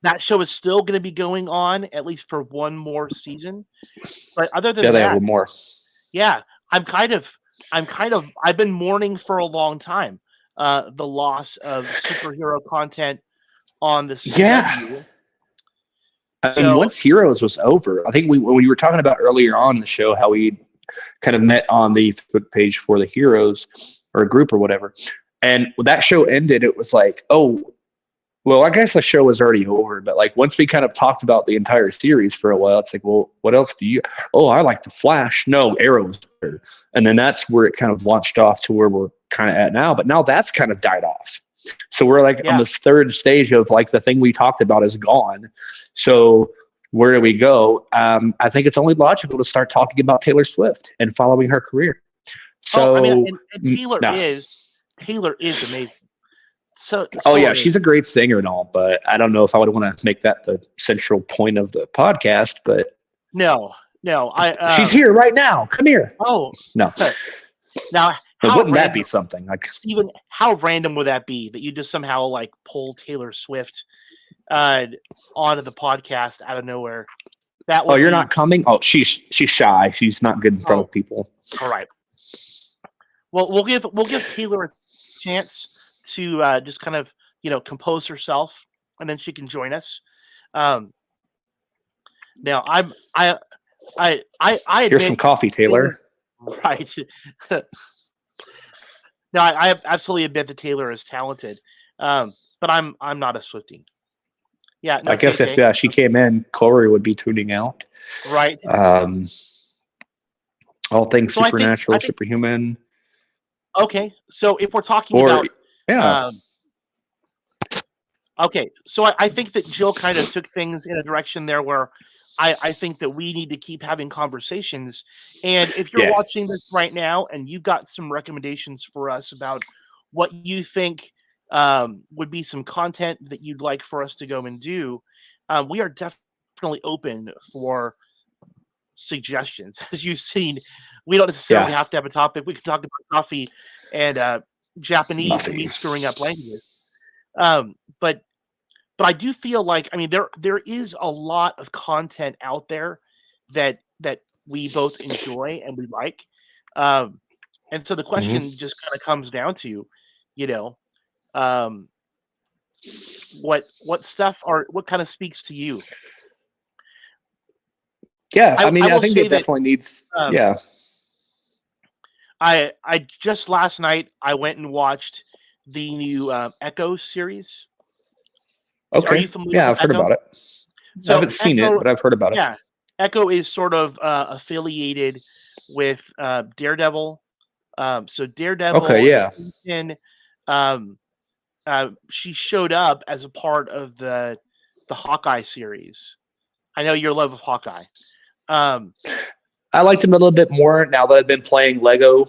that show is still going to be going on at least for one more season. But other Yeah, than they have that, one more. yeah, I've been mourning for a long time the loss of superhero content on the Yeah. CW. I mean, So once Heroes was over, I think when we were talking about earlier on in the show how we kind of met on the Facebook page for the Heroes or a group or whatever, and when that show ended, it was like, oh, well, I guess the show was already over. But like once we kind of talked about the entire series for a while, it's like, well, what else do you? Oh, I like the Flash. No, Arrow's better. And then that's where it kind of launched off to where we're kind of at now. But now that's kind of died off. So we're like on yeah, this third stage of like the thing we talked about is gone. So where do we go? I think it's only logical to start talking about Taylor Swift and following her career. oh, I mean, So and Taylor no. is amazing. So Oh so yeah, amazing. she's a great singer and all, but I don't know if I would want to make that the central point of the podcast. But No, no, she's here right now. Come here. oh, No, now but how wouldn't that be random, something? Like, Steven, how random would that be that you just somehow like pull Taylor Swift uh onto the podcast out of nowhere? That oh, would you're be not coming? Oh, she's shy. She's not good in front oh, of people. all right. Well, we'll give Taylor a chance to just kind of compose herself, and then she can join us. Um, now I Here's some admit coffee, Taylor, Taylor. right? No, I absolutely admit that Taylor is talented, but I'm not a Swiftie. Yeah, no I guess if KK, she came in, Corey would be tuning out. right? Um, all things So I supernatural, think superhuman, okay. So if we're talking or about yeah, um, okay, so I think that Jill kind of took things in a direction there where I think that we need to keep having conversations. And if you're yeah, watching this right now and you've got some recommendations for us about what you think would be some content that you'd like for us to go and do, we are definitely open for suggestions. As you've seen, we don't necessarily yeah. have to have a topic. We can talk about coffee and Japanese and me Buffy. screwing up languages. Um, but I do feel like I mean there is a lot of content out there that we both enjoy and we like, um, and so the Hmm. question just kind of comes down to, you know, um, what stuff are what kind of speaks to you. Yeah, I I mean, I will think say it that definitely needs. um, Yeah. I just last night I went and watched the new Echo series. Are Okay. you familiar Yeah, with I've heard Echo? about it. I So haven't seen it, Echo, but I've heard about it. yeah, Echo is sort of affiliated with Daredevil. So Okay. Daredevil and Yeah. Kingpin, um, she showed up as a part of the Hawkeye series. I know your love of Hawkeye. Um, I liked him a little bit more now that I've been playing Lego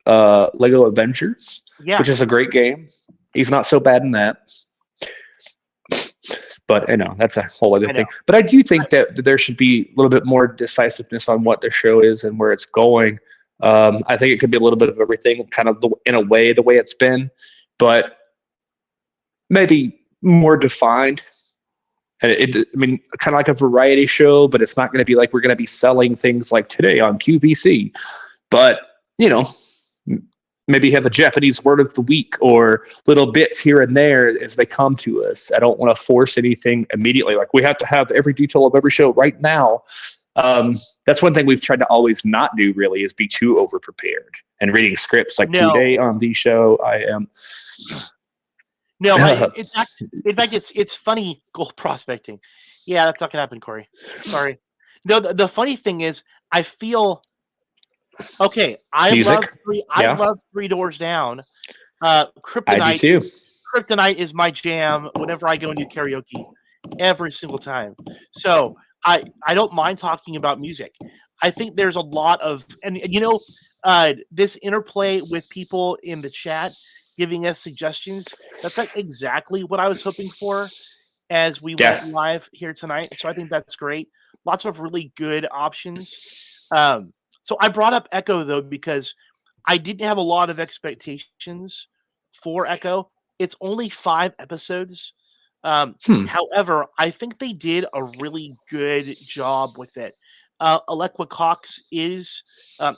Avengers, yeah, which is a great game. He's not so bad in that, but that's a whole other I know. thing. But I do I, think that there should be a little bit more decisiveness on what the show is and where it's going. I think it could be a little bit of everything, kind of in a way the way it's been, but maybe more defined. And I mean, kind of like a variety show, but it's not going to be like we're going to be selling things like today on QVC. But you know, maybe have a Japanese word of the week or little bits here and there as they come to us. I don't want to force anything immediately. Like we have to have every detail of every show right now. Um, that's one thing we've tried to always not do. Really, is be too over prepared and reading scripts like no, today on the show. I am. no. In fact, it's funny gold prospecting. Yeah, that's not gonna happen, Corey. Sorry. No, the funny thing is, I feel okay. Music. I Yeah, love Three Doors Down. I do too. Kryptonite is my jam whenever I go and do karaoke, every single time. So I don't mind talking about music. I think there's a lot of and this interplay with people in the chat giving us suggestions. That's like exactly what I was hoping for. as we Yeah. went live here tonight. So I think that's great. Lots of really good options. So I brought up Echo though because I didn't have a lot of expectations for Echo. It's only 5 episodes. Hmm. However, I think they did a really good job with it. Alekwa Cox is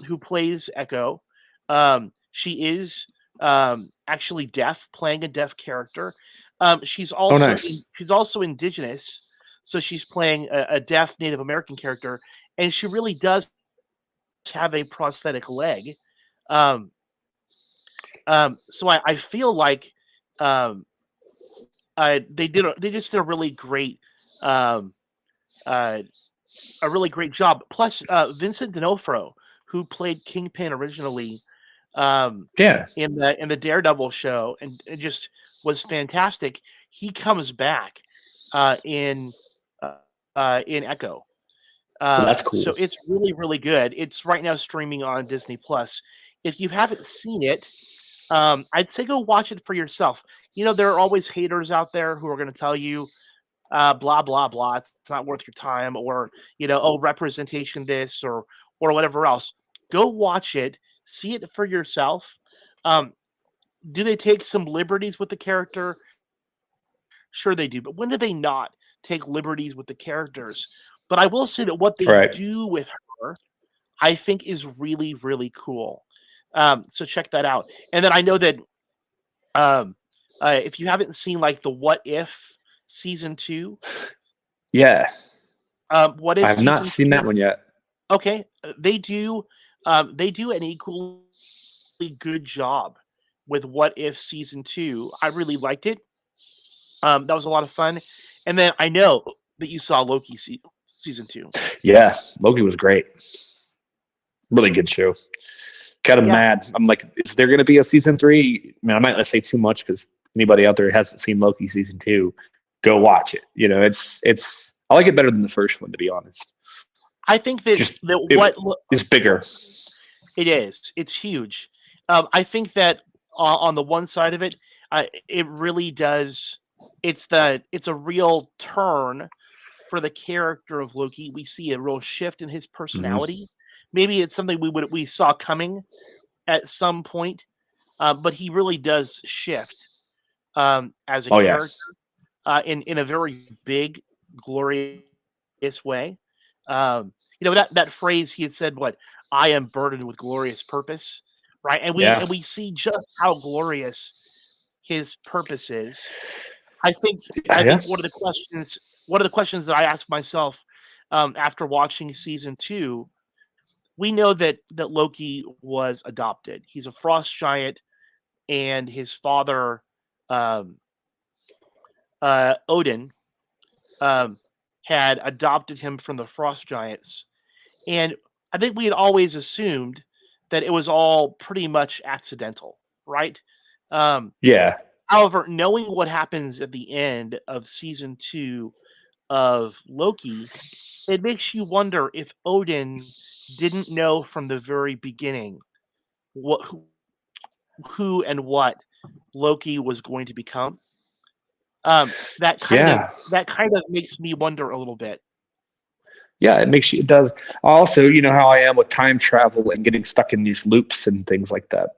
who plays Echo. She is actually deaf, playing a deaf character. Oh, nice. She's also indigenous, so she's playing a deaf Native American character, and she really does have a prosthetic leg. Um, so I feel like um, they just did um, uh, a really great job. Plus, Vincent D'Onofrio, who played Kingpin originally um, Yeah. in the Daredevil show, and it just was fantastic. He comes back uh, in in Echo. Well, that's So cool. it's really, really good. It's right now streaming on Disney Plus. If you haven't seen it, I'd say go watch it for yourself. You know, there are always haters out there who are going to tell you, blah blah blah, it's not worth your time, or oh, representation this or whatever else. Go watch it, see it for yourself. Um, do they take some liberties with the character? Sure they do, but when do they not take liberties with the characters? But I will say that what they Right. do with her, I think, is really, really cool. So check that out. And then I know that um, if you haven't seen like the What If season 2, Yeah. What I If have not season seen that 2, one yet. okay, they do an equally good job with What If season 2. I really liked it. That was a lot of fun. And then I know that you saw Loki season 2. Yeah. Loki was great. Really good show. Kind of Yeah, mad. I'm like, is there going to be a season 3? I mean, I might not say too much because anybody out there who hasn't seen Loki season 2, go watch it. It's. I like it better than the first one, to be honest. I think that Just that it is bigger. it is. It's huge. I think that on the one side of it, it really does. It's a real turn for the character of Loki. We see a real shift in his Mhm. personality. Maybe it's something we saw coming at some point, but he really does shift as a Oh yeah, character in a very big, glorious way. That phrase he had said, "What I am burdened with glorious purpose," right? yeah, And we see just how glorious his purpose is. I think I yeah. think one of the questions that I ask myself after watching season 2, we know that Loki was adopted. He's a frost giant, and his father, um, Odin, um, had adopted him from the frost giants. And I think we had always assumed that it was all pretty much accidental, right? Um, Yeah. However, knowing what happens at the end of season 2 of Loki, it makes you wonder if Odin didn't know from the very beginning what who and what Loki was going to become. Yeah. That kind of makes me wonder a little bit. Yeah, it makes you, it does. Also, you know how I am with time travel and getting stuck in these loops and things like that.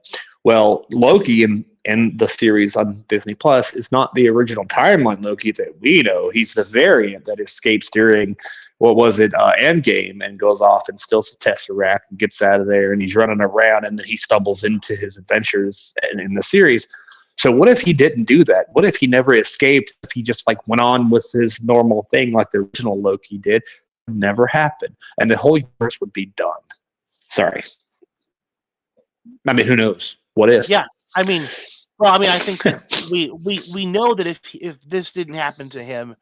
Well, Loki in the series on Disney Plus is not the original timeline Loki that we know. He's the variant that escapes during what was it, Endgame, and goes off and steals the Tesseract and gets out of there, and he's running around, and then he stumbles into his adventures in the series. So what if he didn't do that? What if he never escaped? If he just like went on with his normal thing like the original Loki did? Never happen, and the whole universe would be done. Sorry. I mean, who knows? What if? Yeah, I mean, well, I mean, I think that we know that if this didn't happen to him,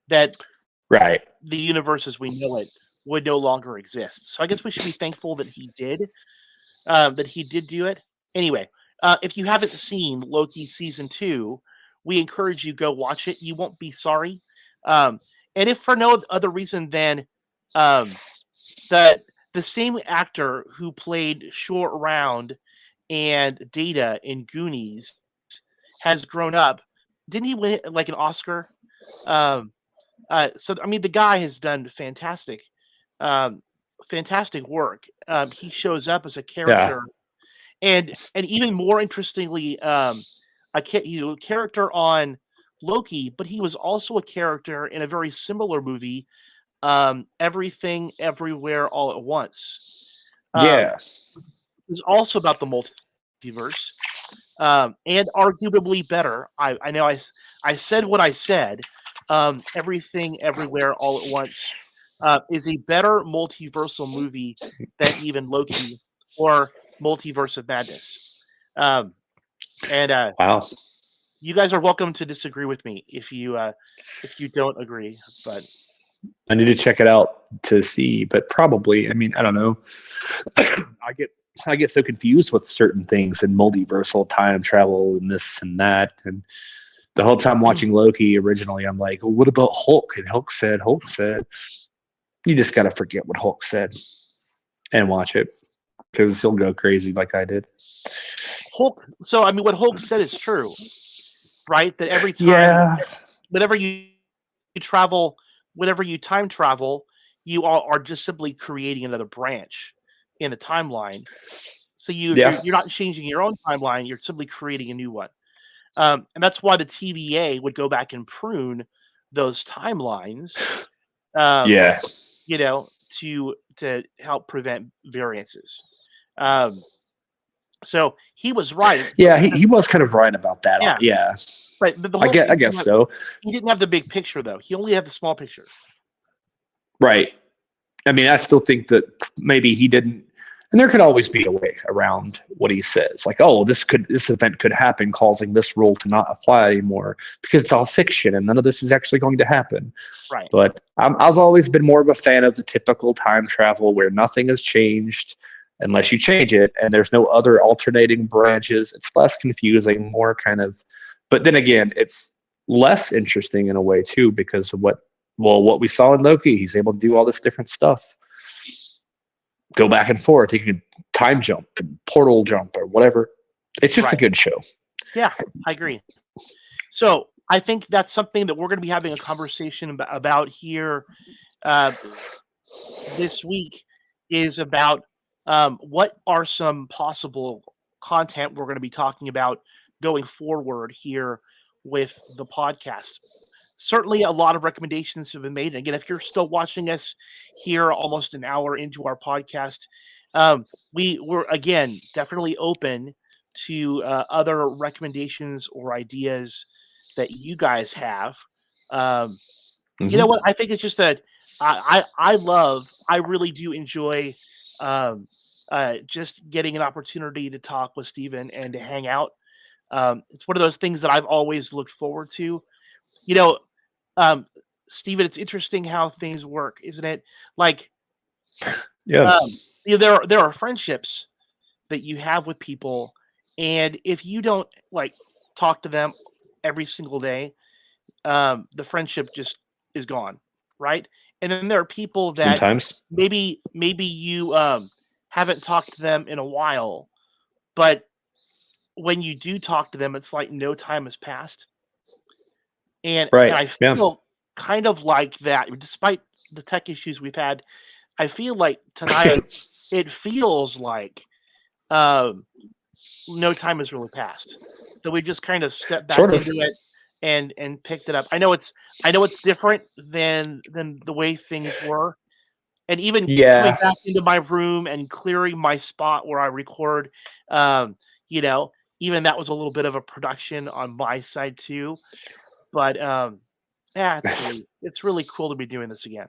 that Right. the universe as we know it would no longer exist. So I guess we should be thankful that he did do it. Anyway, if you haven't seen Loki season 2, we encourage you go watch it. You won't be sorry. Um, and if for no other reason than um, the the same actor who played Short Round and Data in Goonies has grown up. Didn't he win like an Oscar Um, so I mean, the guy has done um, fantastic work. He shows up as a Yeah. character, and even more interestingly, he's a character on Loki, but he was also a character in a very similar movie, Everything Everywhere All at Once. Um, Yeah. is also about the multiverse, and arguably better. I know I said what I said. Everything Everywhere All at Once is a better multiversal movie than even Loki or Multiverse of Madness. Um, and Wow. you guys are welcome to disagree with me if you don't agree. But I need to check it out to see, but probably. I mean, I don't know. I get I get so confused with certain things and multiversal time travel and this and that. And the whole time watching Loki originally, I'm like, well, what about Hulk? And Hulk said. You just gotta forget what Hulk said and watch it because he'll go crazy like I did. Hulk. So I mean, what Hulk said is true, right? That every time, Yeah. whenever you travel, whenever you time travel, you are just simply creating another branch in a timeline. So Yeah. you're not changing your own timeline. You're simply creating a new one. And that's why the TVA would go back and prune those timelines, um, Yeah. you know, to help prevent variances. Um, so he was right, but Yeah. He was kind of right about that. yeah, Yeah. right. But the whole I guess so. he didn't have the big picture though. He only had the small picture. Right. I mean, I still think that maybe he didn't, and there could always be a way around what he says. Like, oh, this event could happen, causing this rule to not apply anymore because it's all fiction and none of this is actually going to happen. Right. But I've always been more of a fan of the typical time travel where nothing has changed unless you change it, and there's no other alternating branches. It's less confusing, more kind of. But then again, it's less interesting in a way too because of what we saw in Loki. He's able to do all this different stuff, go back and forth. He can time jump, portal jump, or whatever. It's just a Right. good show. Yeah, I agree. So I think that's something that we're going to be having a conversation about here uh, this week is about what are some possible content we're going to be talking about going forward here with the podcast. Certainly, a lot of recommendations have been made. And again, if you're still watching us here almost an hour into our podcast, we're again definitely open to other recommendations or ideas that you guys have. Um, you know Mm-hmm. what? I think it's just that I really do enjoy um, just getting an opportunity to talk with Steven and to hang out. It's one of those things that I've always looked forward to. You know, um, Steven, it's interesting how things work, isn't it? Like, Yeah. there are friendships that you have with people, and if you don't like talk to them every single day, the friendship just is gone, right? And then there are people that Sometimes. maybe you haven't talked to them in a while, but when you do talk to them, it's like no time has passed. And Right. I Yeah. feel kind of like that, despite the tech issues we've had. I feel like tonight it feels like um, no time has really passed. That we just kind of stepped back Sort of. into it and picked it up. I know it's different than the way things were. And even coming Yeah. back into my room and clearing my spot where I record, um, you know, even that was a little bit of a production on my side too. But yeah, it's really cool to be doing this again.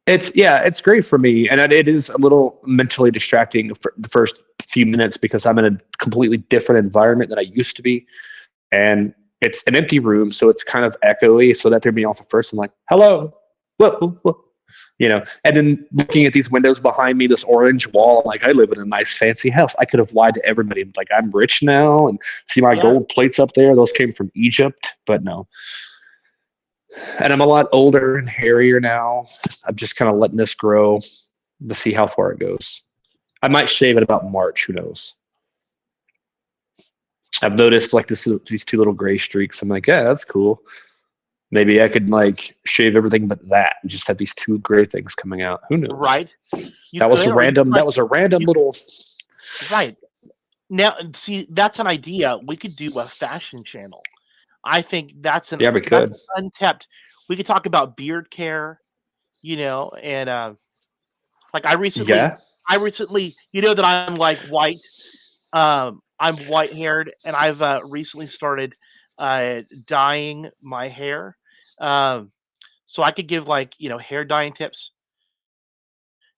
It's great for me, and it is a little mentally distracting for the first few minutes because I'm in a completely different environment than I used to be, and it's an empty room, so it's kind of echoey. So that threw me off at first. I'm like, "Hello, what?" And then looking at these windows behind me, this orange wall, I'm like, I live in a nice fancy house. I could have lied to everybody, like I'm rich now, and see my Yeah. gold plates up there. Those came from Egypt, but no. And I'm a lot older and hairier now. I'm just kind of letting this grow to see how far it goes. I might shave it about March. Who knows? I've noticed like these two little gray streaks. I'm like, yeah, that's cool. Maybe I could like shave everything but that and just have these two gray things coming out. Who knows? right? You That was could, a or you could random. like That was a random you little. right now. See, that's an idea. We could do a fashion channel. I think Yeah, we that's could. untapped. We could talk about beard care, and like Yeah. I recently, that I'm like white. I'm white haired, and I've recently started dyeing my hair. Um, so I could give like hair dyeing tips.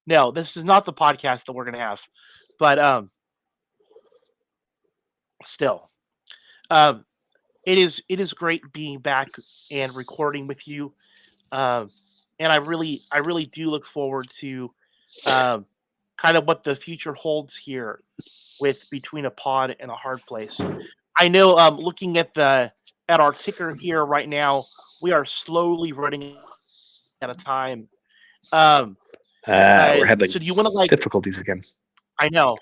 No, this is not the podcast that we're gonna have, but still, um, it is great being back and recording with you. Um, and I really do look forward to um, kind of what the future holds here with between a pod and a hard place. I know, looking at our ticker here right now, we are slowly running out of time. Um, We're having so do you want to like? difficulties again. I know.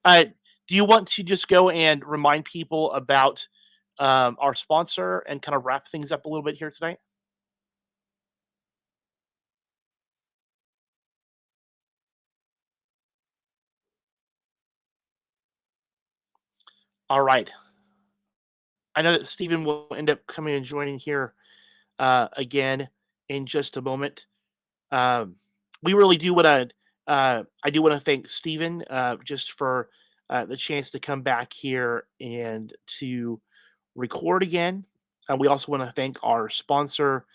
Uh, do you want to just go and remind people about our sponsor and kind of wrap things up a little bit here tonight? All right. I know that Stephen will end up coming and joining here again in just a moment. Um, we really do want to. I do want to thank Stephen just for the chance to come back here and to record again. We also want to thank our sponsor,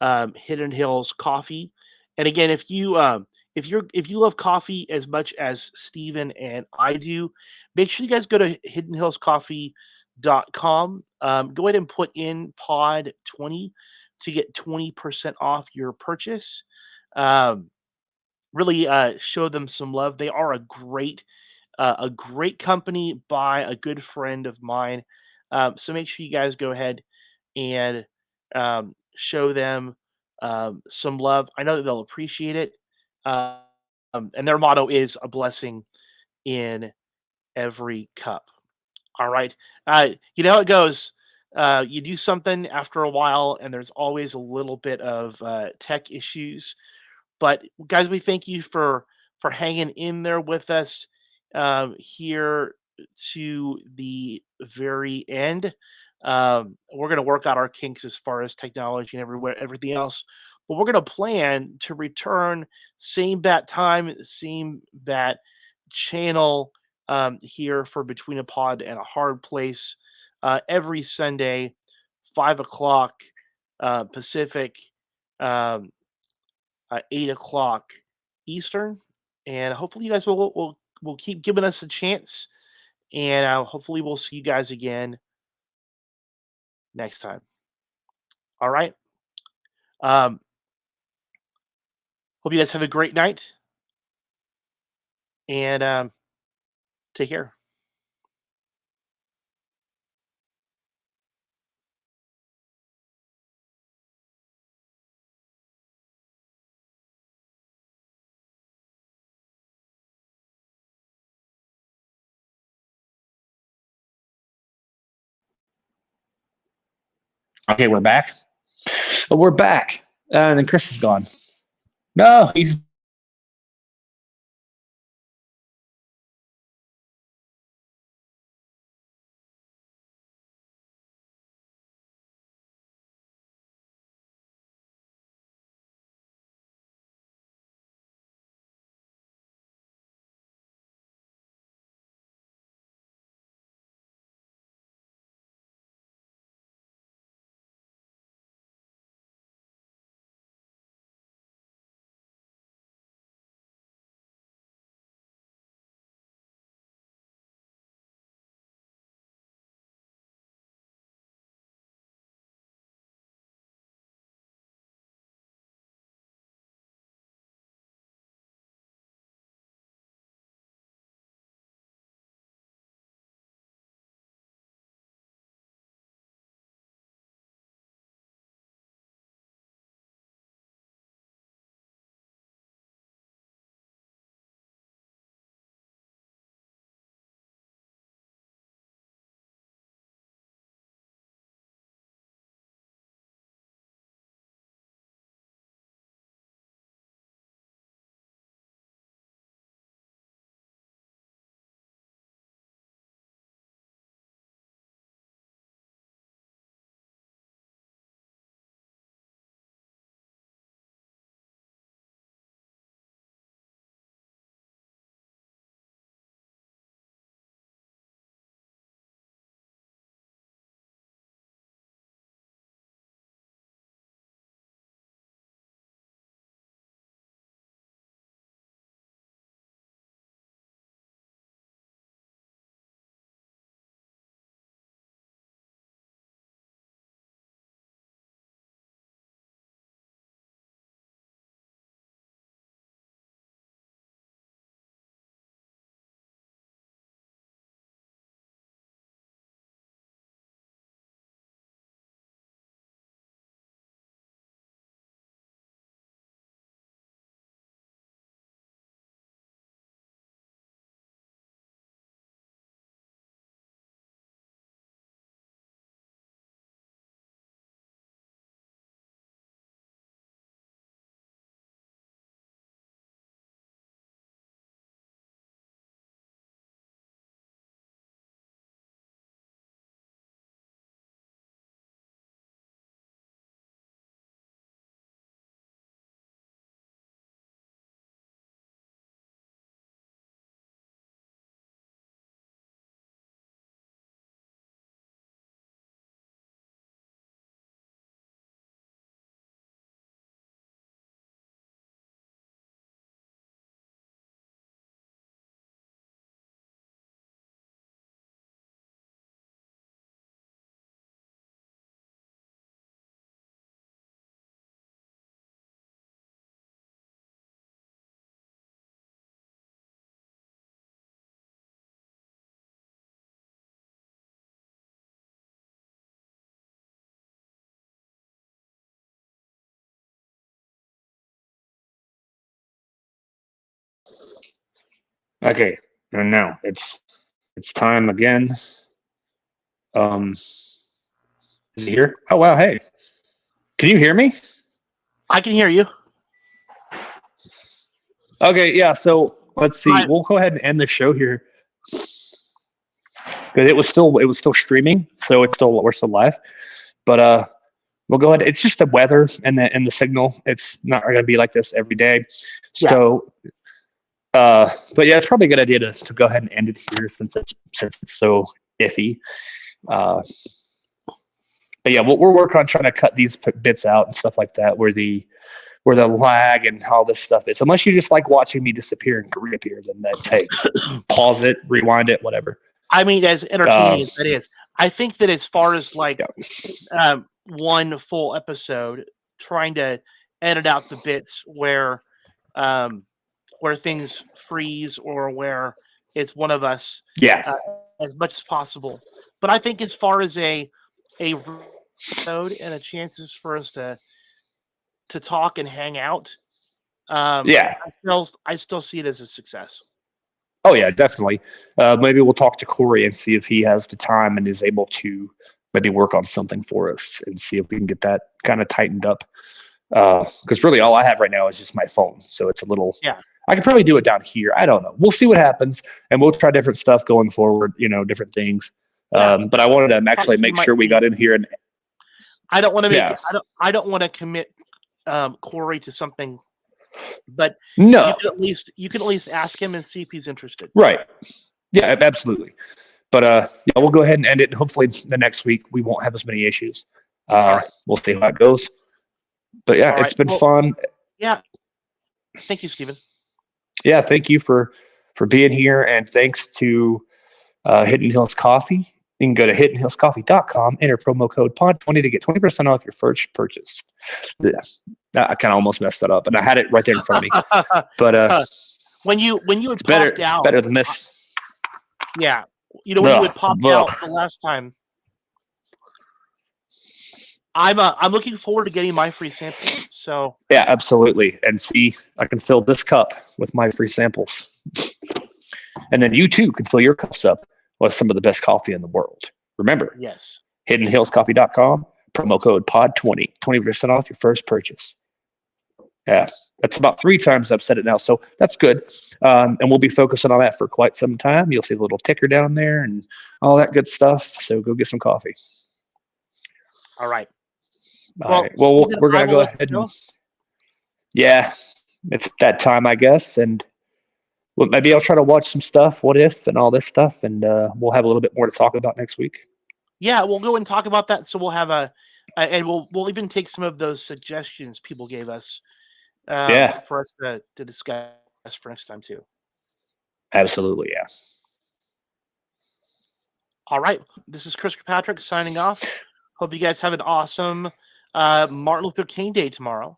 Hidden Hills Coffee. And again, if you love coffee as much as Steven and I do, make sure you guys go to hiddenhillscoffee.com. Go ahead and put in pod 20 to get 20% off your purchase. Um, really show them some love. They are a great company by a good friend of mine. So make sure you guys go ahead and show them some love. I know that they'll appreciate it. Um, and their motto is a blessing in every cup. All right. You know how it goes. You do something after a while, and there's always a little bit of tech issues. But guys, we thank you for hanging in there with us here to the very end. We're going to work out our kinks as far as technology and everything else, but we're going to plan to return same bat time, same bat channel here for Between a Pod and a Hard Place every Sunday, 5 o'clock Pacific. Um, 8 o'clock Eastern, and hopefully you guys will keep giving us a chance, and hopefully we'll see you guys again next time. All right. Um, hope you guys have a great night, and take care. Okay, we're back. Oh, we're back. And then Chris is gone. No, he's Okay, and now it's time again. Is he here? Oh wow, hey, can you hear me? I can hear you. Okay, yeah. So let's see. I, We'll go ahead and end the show here because it was still streaming, so we're still live. But we'll go ahead. It's just the weather and the signal. It's not going to be like this every day. Yeah. So, but yeah, it's probably a good idea to go ahead and end it here since it's so iffy. Uh, but yeah, we'll work on trying to cut these bits out and stuff like that, where the lag and all this stuff is. Unless you just like watching me disappear and reappear, then that's hey, pause it, rewind it, whatever. I mean, as entertaining as that is, I think that as far as like one full episode, trying to edit out the bits where things freeze or where it's one of us, Yeah, as much as possible. But I think as far as a episode and a chances for us to talk and hang out, yeah. I still see it as a success. Oh yeah, definitely. Maybe we'll talk to Corey and see if he has the time and is able to maybe work on something for us and see if we can get that kind of tightened up. Because really, all I have right now is just my phone, so it's a little. Yeah. I could probably do it down here. I don't know. We'll see what happens, and we'll try different stuff going forward. Different things. Yeah. But I wanted to actually make sure we got in here and. I don't want to make. Yeah. I don't want to commit Corey to something, but No. you can at least ask him and see if he's interested. Right. Yeah, absolutely. But yeah, we'll go ahead and end it. Hopefully, the next week we won't have as many issues. Right. We'll see how it goes. But yeah, it's been fun. Yeah. Thank you, Stephen. Yeah, thank you for being here, and thanks to Hidden Hills Coffee. You can go to hiddenhillscoffee.com, enter promo code POD20 to get 20% off your first purchase. Yeah, I kind of almost messed that up, and I had it right there in front of me. But when you had popped out, better than this. Yeah, when you had popped out the last time. I'm looking forward to getting my free samples. So yeah, absolutely, and see, I can fill this cup with my free samples, and then you too can fill your cups up with some of the best coffee in the world. Remember, yes, hiddenhillscoffee.com, promo code POD20, 20% off your first purchase. Yeah, that's about 3 times I've said it now, so that's good. And we'll be focusing on that for quite some time. You'll see the little ticker down there and all that good stuff. So go get some coffee. All right. All right. Well, we're going to go ahead and yeah, it's that time, I guess. And well, maybe I'll try to watch some stuff, What If, and all this stuff, and we'll have a little bit more to talk about next week. Yeah, we'll go and talk about that. So we'll have and we'll even take some of those suggestions people gave us. For us to discuss for next time too. Absolutely, yeah. All right, this is Chris Kirkpatrick signing off. Hope you guys have an awesome Martin Luther King Day tomorrow.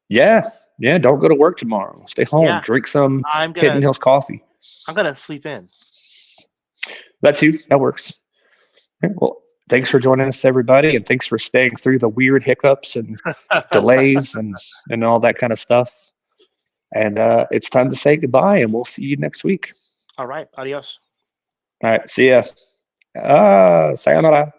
Yeah, don't go to work tomorrow. Stay home, drink some Hidden Hills coffee. I'm gonna sleep in. That too, that works. Okay, well, thanks for joining us, everybody, and thanks for staying through the weird hiccups and delays and all that kind of stuff. And it's time to say goodbye, and we'll see you next week. All right, adios. All right, see ya. Sayonara.